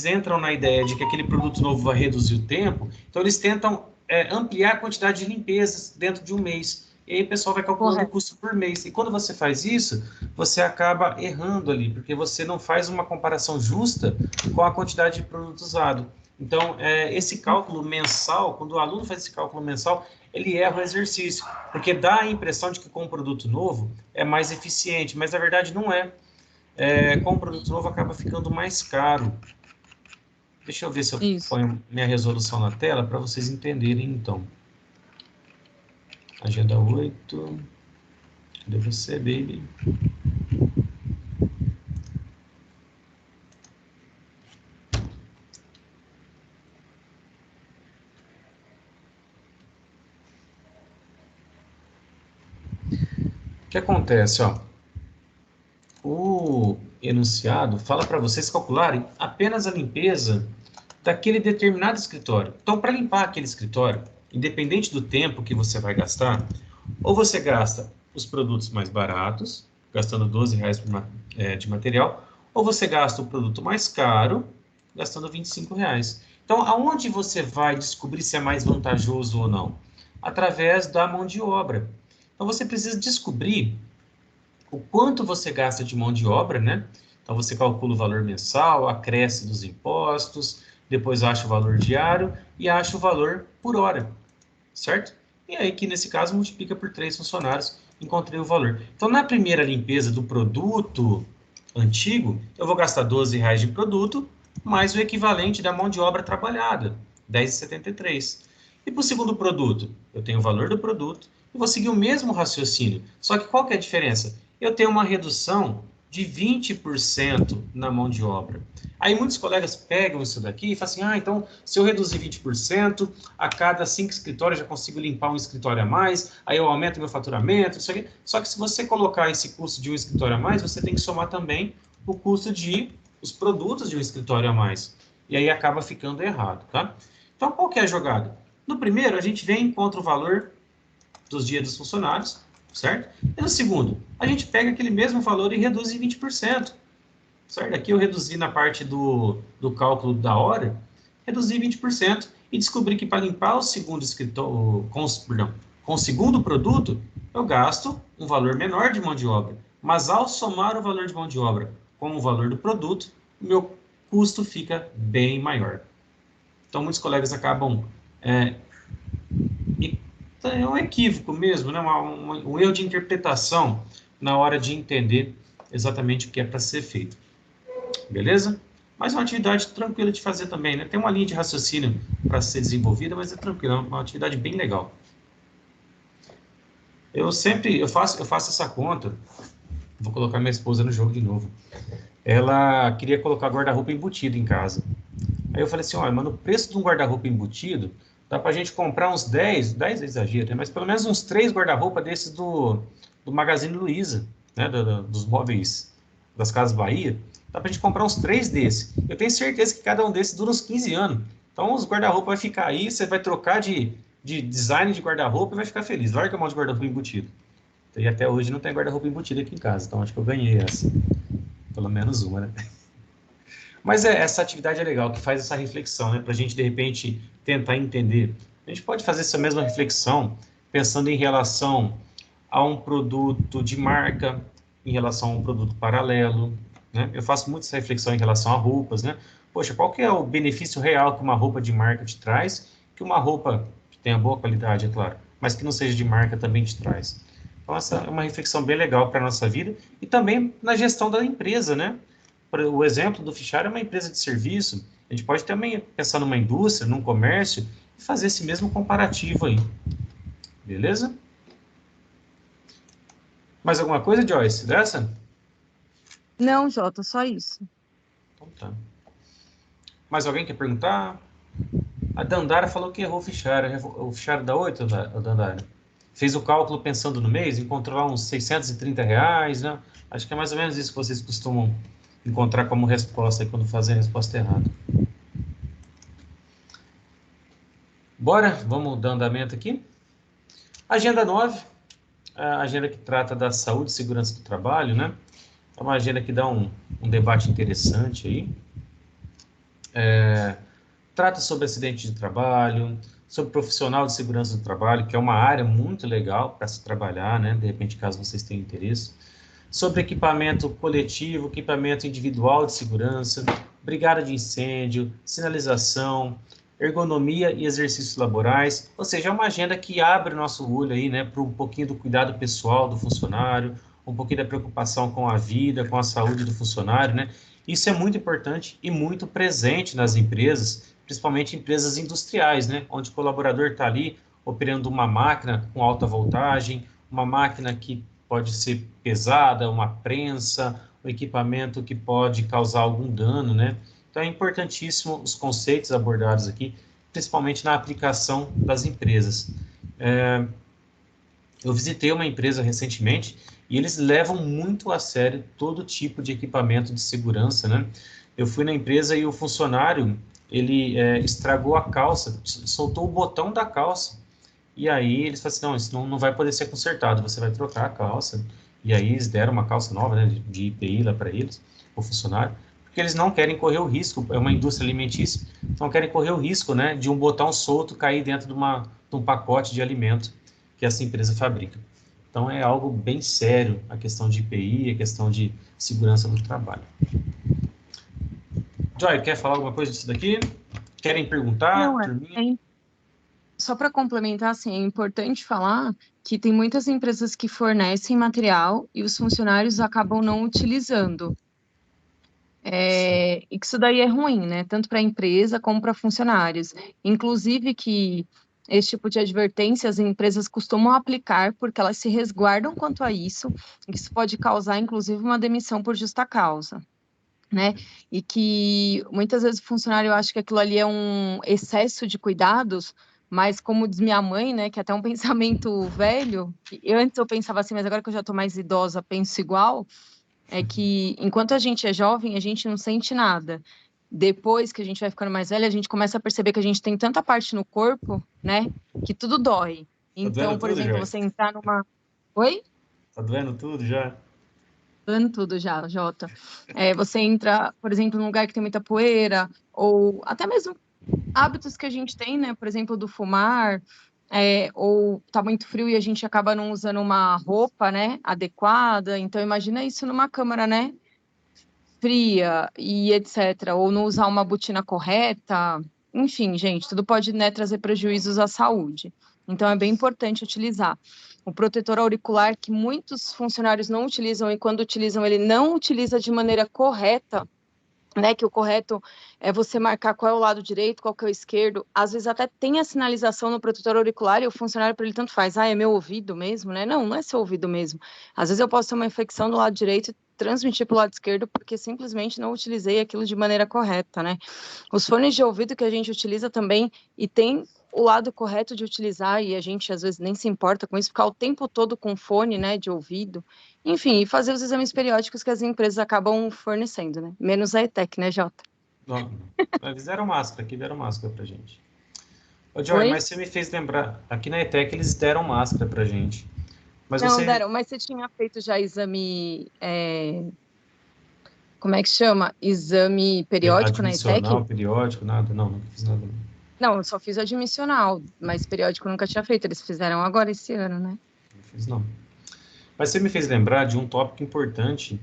entram na ideia de que aquele produto novo vai reduzir o tempo, então eles tentam ampliar a quantidade de limpezas dentro de um mês. E aí o pessoal vai calculando o custo por mês. E quando você faz isso, você acaba errando ali, porque você não faz uma comparação justa com a quantidade de produto usado. Então, esse cálculo mensal, quando o aluno faz esse cálculo mensal, ele erra o exercício, porque dá a impressão de que com um produto novo é mais eficiente, mas na verdade não é. Com o produto novo acaba ficando mais caro. Deixa eu ver se eu ponho minha resolução na tela para vocês entenderem, então. Agenda 8. Cadê você, baby? O que acontece, ó? O enunciado fala para vocês calcularem apenas a limpeza daquele determinado escritório. Então, para limpar aquele escritório, independente do tempo que você vai gastar, ou você gasta os produtos mais baratos, gastando R$12 de material, ou você gasta o produto mais caro, gastando R$25. Então, aonde você vai descobrir se é mais vantajoso ou não? Através da mão de obra. Então, você precisa descobrir o quanto você gasta de mão de obra, né? Então, você calcula o valor mensal, acresce dos impostos, depois acha o valor diário e acha o valor por hora, certo? E aí, que nesse caso, multiplica por 3 funcionários, encontrei o valor. Então, na primeira limpeza do produto antigo, eu vou gastar R$12 de produto, mais o equivalente da mão de obra trabalhada, R$10,73. E para o segundo produto, eu tenho o valor do produto, e vou seguir o mesmo raciocínio. Só que qual que é a diferença? Eu tenho uma redução de 20% na mão de obra. Aí muitos colegas pegam isso daqui e falam assim, então se eu reduzir 20%, a cada 5 escritórios eu já consigo limpar um escritório a mais, aí eu aumento meu faturamento, isso aqui. Só que se você colocar esse custo de um escritório a mais, você tem que somar também o custo de os produtos de um escritório a mais. E aí acaba ficando errado, tá? Então qual que é a jogada? No primeiro, a gente vem e encontra o valor dos dias dos funcionários, certo? E no segundo, a gente pega aquele mesmo valor e reduz em 20%, certo? Aqui eu reduzi na parte do cálculo da hora, reduzi 20% e descobri que para limpar o segundo escritório, com o segundo produto, eu gasto um valor menor de mão de obra, mas ao somar o valor de mão de obra com o valor do produto, o meu custo fica bem maior. Então, muitos colegas acabam é um equívoco mesmo, né? Um erro de interpretação na hora de entender exatamente o que é para ser feito. Beleza? Mas é uma atividade tranquila de fazer também, né? Tem uma linha de raciocínio para ser desenvolvida, mas é tranquila, é uma atividade bem legal. Eu faço essa conta, vou colocar minha esposa no jogo de novo. Ela queria colocar guarda-roupa embutido em casa. Aí eu falei assim, olha, mas no preço de um guarda-roupa embutido, dá pra gente comprar uns 10 é exagero, né? Mas pelo menos uns 3 guarda-roupa desses do Magazine Luiza, né? Dos móveis das Casas Bahia. Dá pra gente comprar uns 3 desses. Eu tenho certeza que cada um desses dura uns 15 anos. Então os guarda-roupa vai ficar aí, você vai trocar de design de guarda-roupa e vai ficar feliz. Larga a mão de guarda-roupa embutido. E até hoje não tem guarda-roupa embutido aqui em casa, então acho que eu ganhei essa. Pelo menos uma, né? Mas essa atividade é legal, que faz essa reflexão, né? Para a gente, de repente, tentar entender. A gente pode fazer essa mesma reflexão pensando em relação a um produto de marca, em relação a um produto paralelo, né? Eu faço muito essa reflexão em relação a roupas, né? Poxa, qual que é o benefício real que uma roupa de marca te traz, que uma roupa que tenha boa qualidade, é claro, mas que não seja de marca também te traz? Então, essa é uma reflexão bem legal para a nossa vida e também na gestão da empresa, né? O exemplo do fichário é uma empresa de serviço, a gente pode também pensar numa indústria, num comércio, e fazer esse mesmo comparativo aí. Beleza? Mais alguma coisa, Joyce, dessa? Não, Jota, só isso. Então tá. Mais alguém quer perguntar? A Dandara falou que errou o fichário da 8, a Dandara. Fez o cálculo pensando no mês, encontrou lá uns R$630, né? Acho que é mais ou menos isso que vocês costumam encontrar como resposta quando fazem a resposta errada. Bora, vamos dar andamento aqui. Agenda 9, a agenda que trata da saúde e segurança do trabalho, né? É uma agenda que dá um debate interessante aí. Trata sobre acidente de trabalho, sobre profissional de segurança do trabalho, que é uma área muito legal para se trabalhar, né? De repente, caso vocês tenham interesse. Sobre equipamento coletivo, equipamento individual de segurança, brigada de incêndio, sinalização, ergonomia e exercícios laborais. Ou seja, é uma agenda que abre o nosso olho aí, né, para um pouquinho do cuidado pessoal do funcionário, um pouquinho da preocupação com a vida, com a saúde do funcionário, né? Isso é muito importante e muito presente nas empresas, principalmente empresas industriais, né? Onde o colaborador está ali operando uma máquina com alta voltagem, uma máquina que pode ser pesada, uma prensa, um equipamento que pode causar algum dano, né? Então é importantíssimo os conceitos abordados aqui, principalmente na aplicação das empresas. Eu visitei uma empresa recentemente e eles levam muito a sério todo tipo de equipamento de segurança, né? Eu fui na empresa e o funcionário, ele estragou a calça, soltou o botão da calça. E aí eles falaram assim, não, isso não vai poder ser consertado, você vai trocar a calça. E aí eles deram uma calça nova, né, de IPI lá para eles, o funcionário, porque eles não querem correr o risco, é uma indústria alimentícia, não querem correr o risco, né, de um botão solto cair dentro de um pacote de alimento que essa empresa fabrica. Então é algo bem sério a questão de IPI, a questão de segurança do trabalho. Joy, quer falar alguma coisa disso daqui? Querem perguntar? Não, só para complementar, assim, é importante falar que tem muitas empresas que fornecem material e os funcionários acabam não utilizando. E que isso daí é ruim, né? Tanto para a empresa como para funcionários. Inclusive que esse tipo de advertência as empresas costumam aplicar porque elas se resguardam quanto a isso. Isso pode causar, inclusive, uma demissão por justa causa, né? E que muitas vezes o funcionário acha que aquilo ali é um excesso de cuidados, mas como diz minha mãe, né, que é até um pensamento velho, antes eu pensava assim, mas agora que eu já estou mais idosa, penso igual, é que enquanto a gente é jovem, a gente não sente nada. Depois que a gente vai ficando mais velha, a gente começa a perceber que a gente tem tanta parte no corpo, né, que tudo dói. Tá doendo Então, por tudo, exemplo, Joy? você entrar numa... Oi? Tá doendo tudo já? Dando tudo já, Jota. Você entra, por exemplo, num lugar que tem muita poeira, ou até mesmo hábitos que a gente tem, né? Por exemplo, do fumar, ou tá muito frio e a gente acaba não usando uma roupa, né, adequada. Então, imagina isso numa câmara, né, fria e etc. Ou não usar uma botina correta. Enfim, gente, tudo pode, né, trazer prejuízos à saúde. Então, é bem importante utilizar. O protetor auricular, que muitos funcionários não utilizam, e quando utilizam, ele não utiliza de maneira correta, né, que o correto é você marcar qual é o lado direito, qual que é o esquerdo. Às vezes até tem a sinalização no protetor auricular e o funcionário, para ele, tanto faz. É meu ouvido mesmo, né? Não, não é seu ouvido mesmo. Às vezes eu posso ter uma infecção do lado direito e transmitir para o lado esquerdo porque simplesmente não utilizei aquilo de maneira correta, né? Os fones de ouvido que a gente utiliza também, e tem o lado correto de utilizar, e a gente às vezes nem se importa com isso, ficar o tempo todo com fone, né, de ouvido. Enfim, e fazer os exames periódicos que as empresas acabam fornecendo, né? Menos a ETEC, né, Jota? Não, eles deram máscara, aqui deram máscara pra gente. Ô, Joy, Oi? mas você me fez lembrar, aqui na ETEC eles deram máscara pra gente. Mas Não, você, deram, mas você tinha feito já exame, como é que chama? Exame periódico na admissional, ETEC? periódico, nada? Não, nunca fiz nada. Não. Não, eu só fiz admissional, mas periódico eu nunca tinha feito. Eles fizeram agora esse ano, né? Não fiz, não. Mas você me fez lembrar de um tópico importante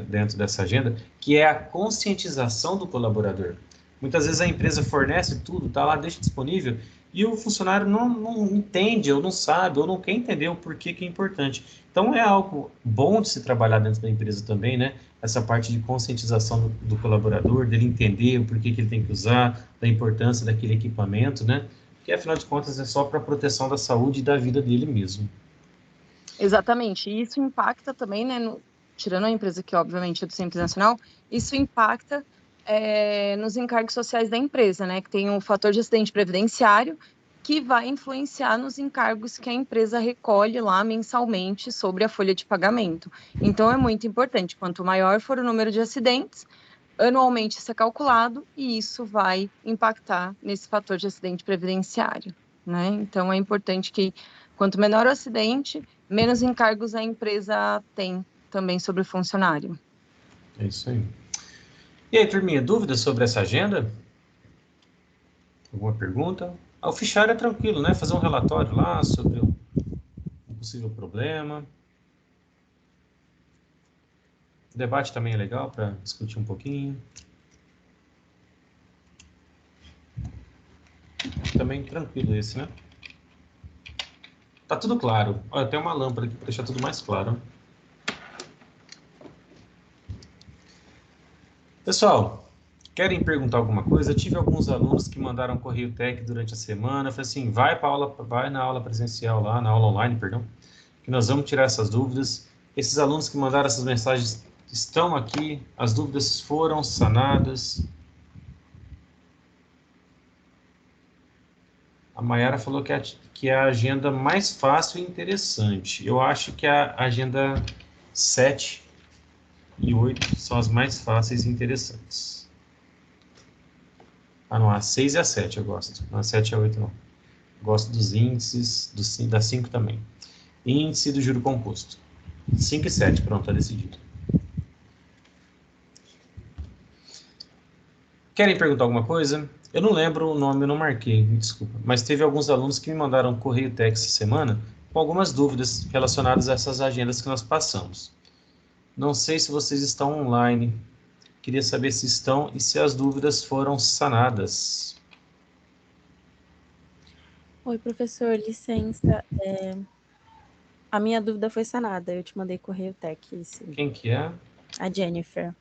dentro dessa agenda, que é a conscientização do colaborador. Muitas vezes a empresa fornece tudo, está lá, deixa disponível, e o funcionário não entende, ou não sabe, ou não quer entender o porquê que é importante. Então é algo bom de se trabalhar dentro da empresa também, né? Essa parte de conscientização do colaborador, dele entender o porquê que ele tem que usar, da importância daquele equipamento, né? Porque afinal de contas é só para a proteção da saúde e da vida dele mesmo. Exatamente. E isso impacta também, né? Tirando a empresa que, obviamente, é do Simples Nacional, isso impacta nos encargos sociais da empresa, né? Que tem o fator de acidente previdenciário, que vai influenciar nos encargos que a empresa recolhe lá mensalmente sobre a folha de pagamento. Então, é muito importante. Quanto maior for o número de acidentes, anualmente isso é calculado e isso vai impactar nesse fator de acidente previdenciário, né? Então, é importante que, quanto menor o acidente, menos encargos a empresa tem também sobre o funcionário. É isso aí. E aí, turminha, dúvidas sobre essa agenda? Alguma pergunta? O fichário é tranquilo, né? Fazer um relatório lá sobre um possível problema. O debate também é legal para discutir um pouquinho. Também tranquilo esse, né? Tá tudo claro. Olha, tem uma lâmpada aqui para deixar tudo mais claro. Pessoal, querem perguntar alguma coisa? Eu tive alguns alunos que mandaram correio tech durante a semana. Eu falei assim, vai na aula presencial lá, na aula online, perdão, que nós vamos tirar essas dúvidas. Esses alunos que mandaram essas mensagens estão aqui, as dúvidas foram sanadas. A Mayara falou que é a agenda mais fácil e interessante. Eu acho que a agenda 7 e 8 são as mais fáceis e interessantes. Ah, não, a 6 e a 7 eu gosto. Não, a 7 e a 8 não. Gosto dos índices, da 5 também. Índice do juro composto. 5 e 7, pronto, tá decidido. Querem perguntar alguma coisa? Eu não lembro o nome, eu não marquei, me desculpa. Mas teve alguns alunos que me mandaram correio tech essa semana com algumas dúvidas relacionadas a essas agendas que nós passamos. Não sei se vocês estão online. Queria saber se estão e se as dúvidas foram sanadas. Oi, professor, licença. A minha dúvida foi sanada. Eu te mandei correio tech, sim. Quem que é? A Jennifer.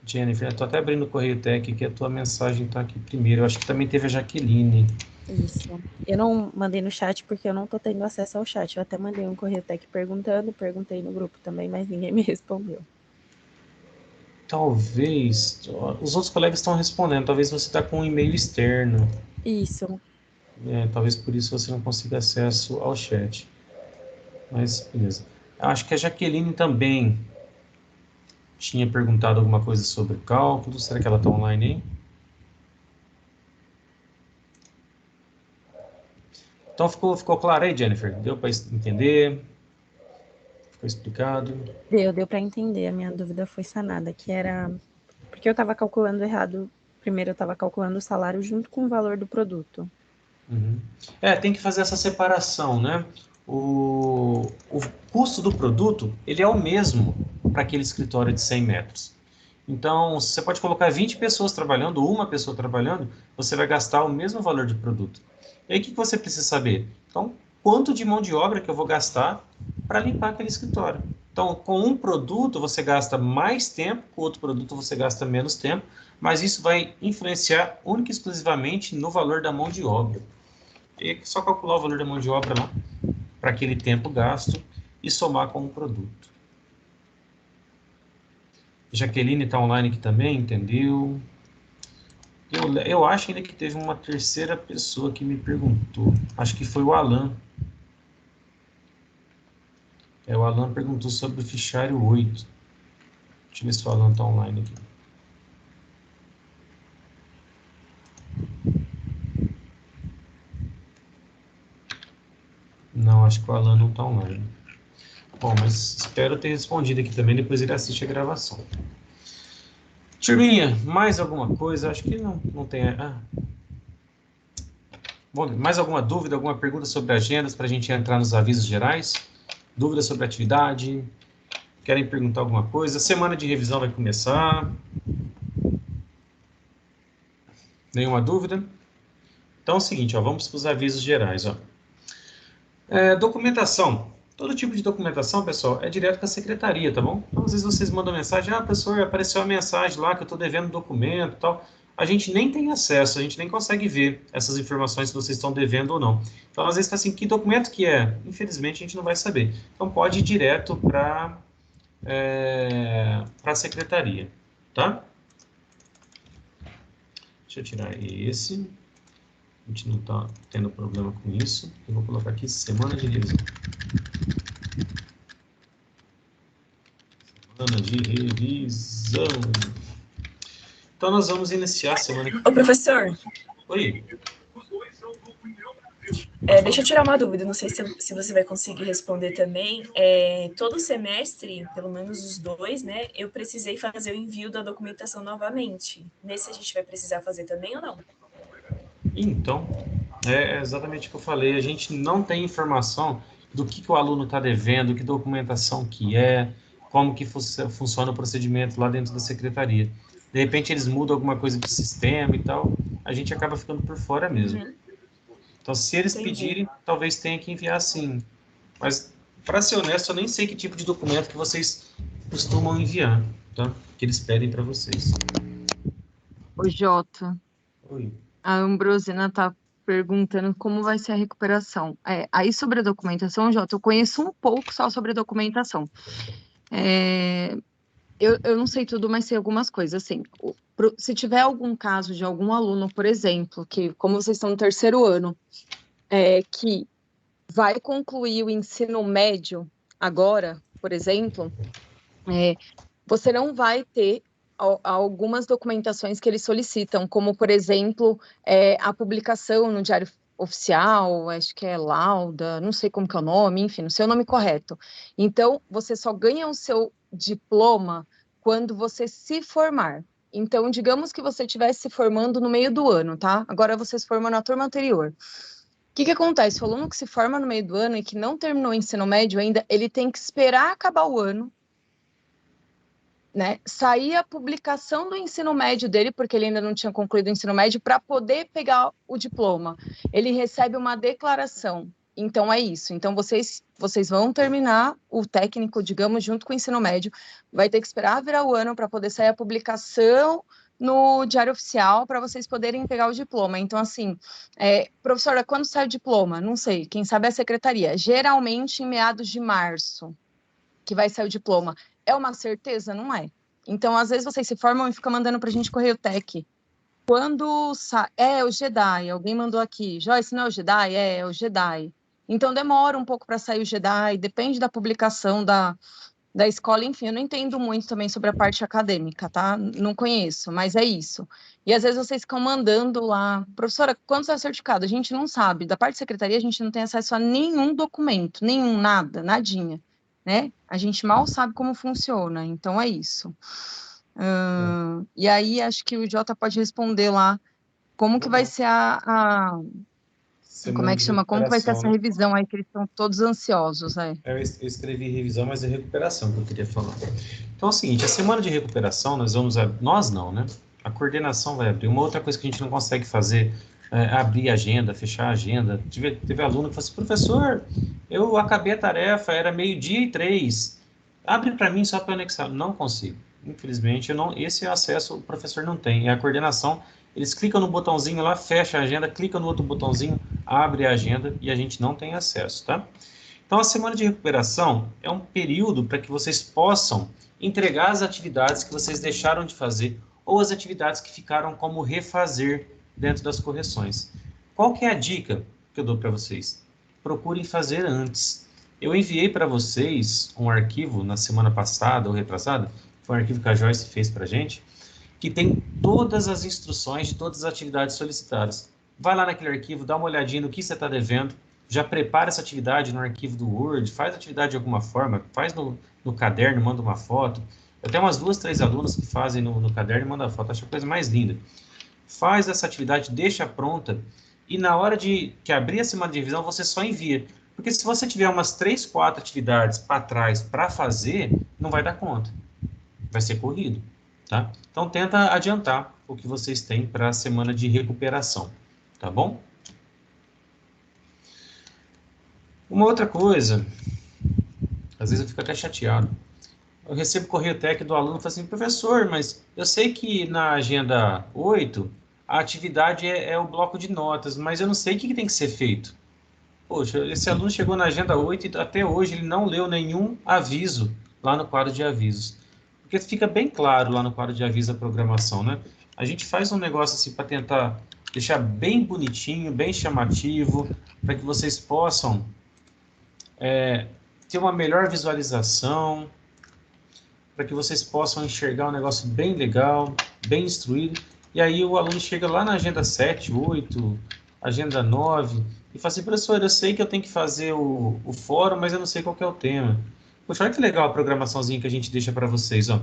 Jennifer, eu tô até abrindo o correio tech que a tua mensagem está aqui primeiro. Eu acho que também teve a Jaqueline. Isso. Eu não mandei no chat porque eu não tô tendo acesso ao chat. Eu até mandei um correio tech perguntando, perguntei no grupo também, mas ninguém me respondeu. Talvez, os outros colegas estão respondendo, talvez você está com um e-mail externo. Isso. Talvez por isso você não consiga acesso ao chat. Mas, beleza. Eu acho que a Jaqueline também tinha perguntado alguma coisa sobre cálculo. Será que ela está online, hein? Então ficou claro aí, Jennifer? Deu para entender? Ficou explicado? Deu para entender. A minha dúvida foi sanada, que era porque eu estava calculando errado. Primeiro eu estava calculando o salário junto com o valor do produto. Uhum. Tem que fazer essa separação, né? O custo do produto, ele é o mesmo para aquele escritório de 100 metros. Então, você pode colocar 20 pessoas trabalhando, uma pessoa trabalhando, você vai gastar o mesmo valor de produto. E aí, o que você precisa saber? Então, quanto de mão de obra que eu vou gastar para limpar aquele escritório? Então, com um produto, você gasta mais tempo, com outro produto, você gasta menos tempo, mas isso vai influenciar única e exclusivamente no valor da mão de obra. E é só calcular o valor da mão de obra lá, para aquele tempo gasto, e somar com o produto. Jaqueline está online aqui também, entendeu? Eu acho ainda que teve uma terceira pessoa que me perguntou. Acho que foi o Alan. O Alan perguntou sobre o fichário 8. Deixa eu ver se o Alan está online aqui. Não, acho que o Alan não está online. Bom, mas espero ter respondido aqui também, depois ele assiste a gravação. Turminha, mais alguma coisa? Acho que não tem... Bom, mais alguma dúvida, alguma pergunta sobre agendas para a gente entrar nos avisos gerais? Dúvidas sobre atividade? Querem perguntar alguma coisa? Semana de revisão vai começar. Nenhuma dúvida? Então é o seguinte, vamos para os avisos gerais. Documentação. Todo tipo de documentação, pessoal, é direto com a secretaria, tá bom? Então, às vezes vocês mandam mensagem, professor, apareceu uma mensagem lá que eu estou devendo documento e tal. A gente nem tem acesso, a gente nem consegue ver essas informações se vocês estão devendo ou não. Então, às vezes, está assim, que documento que é? Infelizmente, a gente não vai saber. Então, pode ir direto para a secretaria, tá? Deixa eu tirar esse. A gente não está tendo problema com isso. Eu vou colocar aqui semana de revisão. Semana de revisão. Então, nós vamos iniciar a semana que vem. Ô, professor. Oi. Deixa eu tirar uma dúvida, não sei se você vai conseguir responder também. Todo semestre, pelo menos os 2, né, eu precisei fazer o envio da documentação novamente. Nesse a gente vai precisar fazer também ou não? Então, é exatamente o que eu falei, a gente não tem informação do que o aluno está devendo, que documentação que é, como que funciona o procedimento lá dentro da secretaria. De repente eles mudam alguma coisa do sistema e tal, a gente acaba ficando por fora mesmo. Uhum. Então, se eles Entendi. pedirem, talvez tenha que enviar sim. Mas, para ser honesto, eu nem sei que tipo de documento que vocês costumam enviar, tá? Que eles pedem para vocês. Ô, Jota, Oi. a Ambrosina tá perguntando como vai ser a recuperação. Aí sobre a documentação, Jota, eu conheço um pouco só sobre a documentação. Eu não sei tudo, mas sei algumas coisas, assim. Se tiver algum caso de algum aluno, por exemplo, que, como vocês estão no terceiro ano, que vai concluir o ensino médio agora, por exemplo, você não vai ter algumas documentações que eles solicitam, como, por exemplo, a publicação no Diário Oficial, acho que é lauda, não sei como que é o nome, enfim, não sei o nome correto. Então, você só ganha o seu diploma quando você se formar. Então, digamos que você estivesse se formando no meio do ano, tá? Agora você se formou na turma anterior. O que acontece? O aluno que se forma no meio do ano e que não terminou o ensino médio ainda, ele tem que esperar acabar o ano, né? Sair a publicação do ensino médio dele, porque ele ainda não tinha concluído o ensino médio, para poder pegar o diploma. Ele recebe uma declaração. Então, é isso. Então, vocês vão terminar o técnico, digamos, junto com o ensino médio, vai ter que esperar virar o ano para poder sair a publicação no Diário Oficial para vocês poderem pegar o diploma. Então, assim, professora, quando sai o diploma? Não sei, quem sabe é a secretaria. Geralmente em meados de março que vai sair o diploma. É uma certeza? Não é. Então, às vezes vocês se formam e ficam mandando para a gente Correio Tech. Quando sai... o Jedi, alguém mandou aqui. Joyce, não é o Jedi? É o Jedi. Então, demora um pouco para sair o Jedi, depende da publicação da escola, enfim, eu não entendo muito também sobre a parte acadêmica, tá? Não conheço, mas é isso. E às vezes vocês ficam mandando lá, professora, quanto é o certificado? A gente não sabe. Da parte da secretaria, a gente não tem acesso a nenhum documento, nenhum, nada, nadinha, né? A gente mal sabe como funciona, então é isso. E aí, acho que o Jota pode responder lá como que vai ser como é que chama? Como que vai ser essa revisão aí, que eles estão todos ansiosos, né? Eu escrevi revisão, mas é recuperação que eu queria falar. Então é o seguinte, a semana de recuperação, nós não, né? A coordenação vai abrir. Uma outra coisa que a gente não consegue fazer é abrir a agenda, fechar a agenda. Teve aluno que falou assim, professor, eu acabei a tarefa, era 12:03. Abre para mim só para anexar. Não consigo. Infelizmente, esse acesso o professor não tem. É a coordenação. Eles clicam no botãozinho lá, fecha a agenda, clica no outro botãozinho, abre a agenda e a gente não tem acesso, tá? Então, a semana de recuperação é um período para que vocês possam entregar as atividades que vocês deixaram de fazer ou as atividades que ficaram como refazer dentro das correções. Qual que é a dica que eu dou para vocês? Procurem fazer antes. Eu enviei para vocês um arquivo na semana passada ou retrasada, foi um arquivo que a Joyce fez para a gente, que tem todas as instruções de todas as atividades solicitadas. Vai lá naquele arquivo, dá uma olhadinha no que você está devendo, já prepara essa atividade no arquivo do Word, faz a atividade de alguma forma, faz no caderno, manda uma foto. Eu tenho umas 2, 3 alunas que fazem no caderno e mandam a foto, acho a coisa mais linda. Faz essa atividade, deixa pronta, e na hora que abrir a semana de revisão, você só envia. Porque se você tiver umas 3, 4 atividades para trás para fazer, não vai dar conta. Vai ser corrido, tá? Então, tenta adiantar o que vocês têm para a semana de recuperação, tá bom? Uma outra coisa, às vezes eu fico até chateado. Eu recebo correio técnico do aluno e falo assim, professor, mas eu sei que na agenda 8, a atividade é o bloco de notas, mas eu não sei o que tem que ser feito. Poxa, esse aluno chegou na agenda 8 e até hoje ele não leu nenhum aviso lá no quadro de avisos. Porque fica bem claro lá no quadro de aviso da programação, né? A gente faz um negócio assim para tentar deixar bem bonitinho, bem chamativo, para que vocês possam ter uma melhor visualização, para que vocês possam enxergar um negócio bem legal, bem instruído, e aí o aluno chega lá na agenda 7, 8, agenda 9, e fala assim, professor, eu sei que eu tenho que fazer o fórum, mas eu não sei qual que é o tema. Poxa, olha que legal a programaçãozinha que a gente deixa para vocês, ó.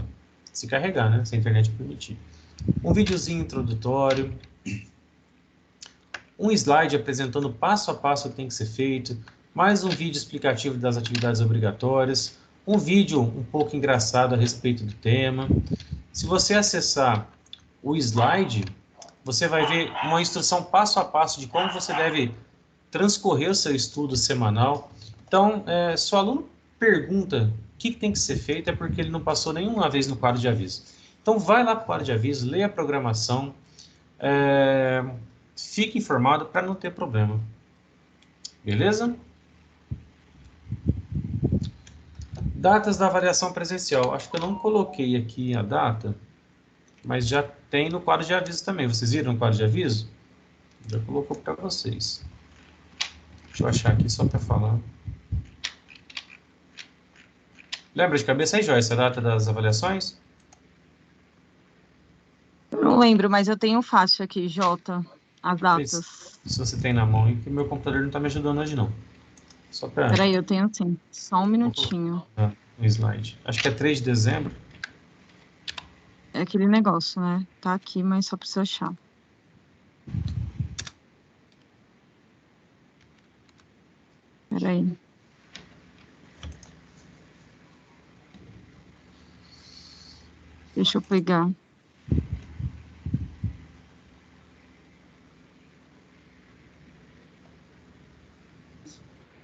Se carregar, né? Se a internet permitir. Um videozinho introdutório, um slide apresentando passo a passo o que tem que ser feito, mais um vídeo explicativo das atividades obrigatórias, um vídeo um pouco engraçado a respeito do tema. Se você acessar o slide, você vai ver uma instrução passo a passo de como você deve transcorrer o seu estudo semanal. Então, se o aluno pergunta o que tem que ser feito, é porque ele não passou nenhuma vez no quadro de aviso. Então, vai lá para o quadro de aviso, lê a programação, fique informado para não ter problema. Beleza? Datas da avaliação presencial. Acho que eu não coloquei aqui a data, mas já tem no quadro de aviso também. Vocês viram no quadro de aviso? Já colocou para vocês. Deixa eu achar aqui só para falar. Lembra de cabeça aí, Joyce, a data das avaliações? Não lembro, mas eu tenho fácil aqui, Jota, as datas. Se você tem na mão aí, que meu computador não está me ajudando hoje, não. Só para... Peraí, eu tenho sim. Só um minutinho. Um slide. Acho que é 3 de dezembro. É aquele negócio, né? Tá aqui, mas só preciso achar. Peraí. Deixa eu pegar.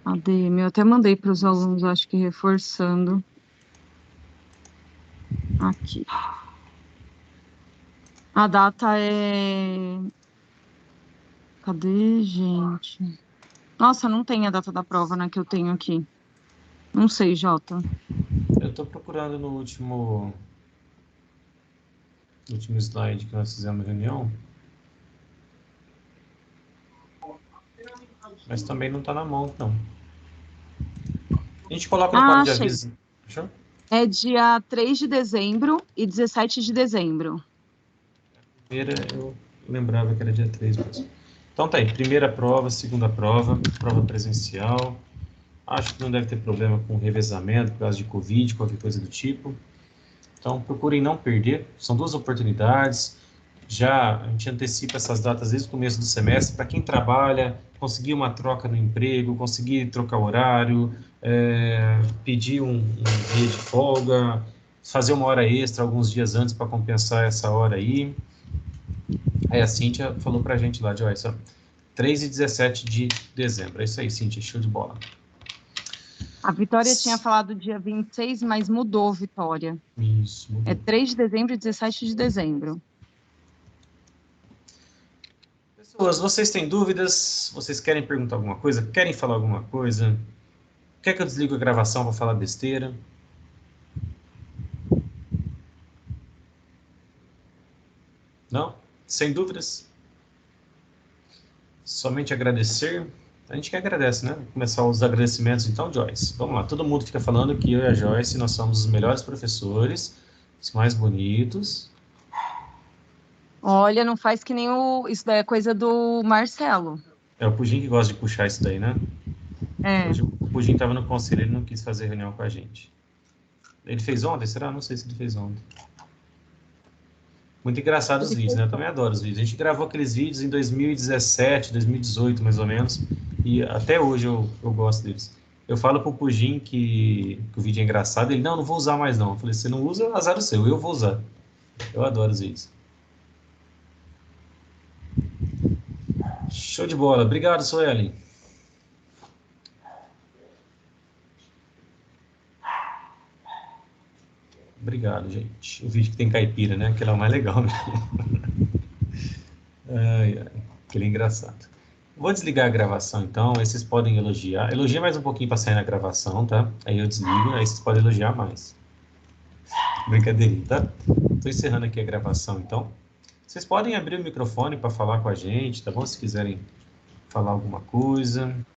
ADM, eu até mandei para os alunos, acho que reforçando. Aqui. A data é... Cadê, gente? Nossa, não tem a data da prova, né, que eu tenho aqui. Não sei, Jota. Eu estou procurando no último slide que nós fizemos a reunião. Mas também não está na mão, não. A gente coloca no quadro de aviso. Fechou? É dia 3 de dezembro e 17 de dezembro. Primeira, eu lembrava que era dia 3 mesmo. Então tá aí, primeira prova, segunda prova presencial. Acho que não deve ter problema com revezamento por causa de Covid, qualquer coisa do tipo. Então procurem não perder, são 2 oportunidades. Já a gente antecipa essas datas desde o começo do semestre, para quem trabalha, conseguir uma troca no emprego, conseguir trocar horário, pedir um dia de folga, fazer uma hora extra alguns dias antes para compensar essa hora aí. Aí a Cíntia falou para a gente lá, Joyce, 3 e 17 de dezembro. É isso aí, Cíntia, show de bola. A Vitória tinha falado dia 26, mas mudou, Vitória. Isso, mudou. É 3 de dezembro e 17 de dezembro. Pessoas, vocês têm dúvidas? Vocês querem perguntar alguma coisa? Querem falar alguma coisa? Quer que eu desligue a gravação para falar besteira? Não? Sem dúvidas? Somente agradecer. A gente que agradece, né? Vou começar os agradecimentos então, Joyce. Vamos lá, todo mundo fica falando que eu e a Joyce, nós somos os melhores professores, os mais bonitos. Olha, não faz que nem o... Isso daí é coisa do Marcelo. É o Pudim que gosta de puxar isso daí, né? É. Hoje o Pudim estava no conselho, ele não quis fazer reunião com a gente. Ele fez ontem? Será? Não sei se ele fez ontem. Muito engraçado os vídeos, né? Eu também adoro os vídeos. A gente gravou aqueles vídeos em 2017, 2018, mais ou menos. E até hoje eu gosto deles. Eu falo pro Pudim que o vídeo é engraçado. Ele, não vou usar mais não. Eu falei, você não usa, azar o seu. Eu vou usar. Eu adoro os vídeos. Show de bola. Obrigado, Suelen. Obrigado, gente. O vídeo que tem caipira, né? Aquele é o mais legal, né? Aquele é engraçado. Vou desligar a gravação, então. Aí vocês podem elogiar. Elogia mais um pouquinho para sair na gravação, tá? Aí eu desligo, aí vocês podem elogiar mais. Brincadeirinha, tá? Estou encerrando aqui a gravação, então. Vocês podem abrir o microfone para falar com a gente, tá bom? Se quiserem falar alguma coisa.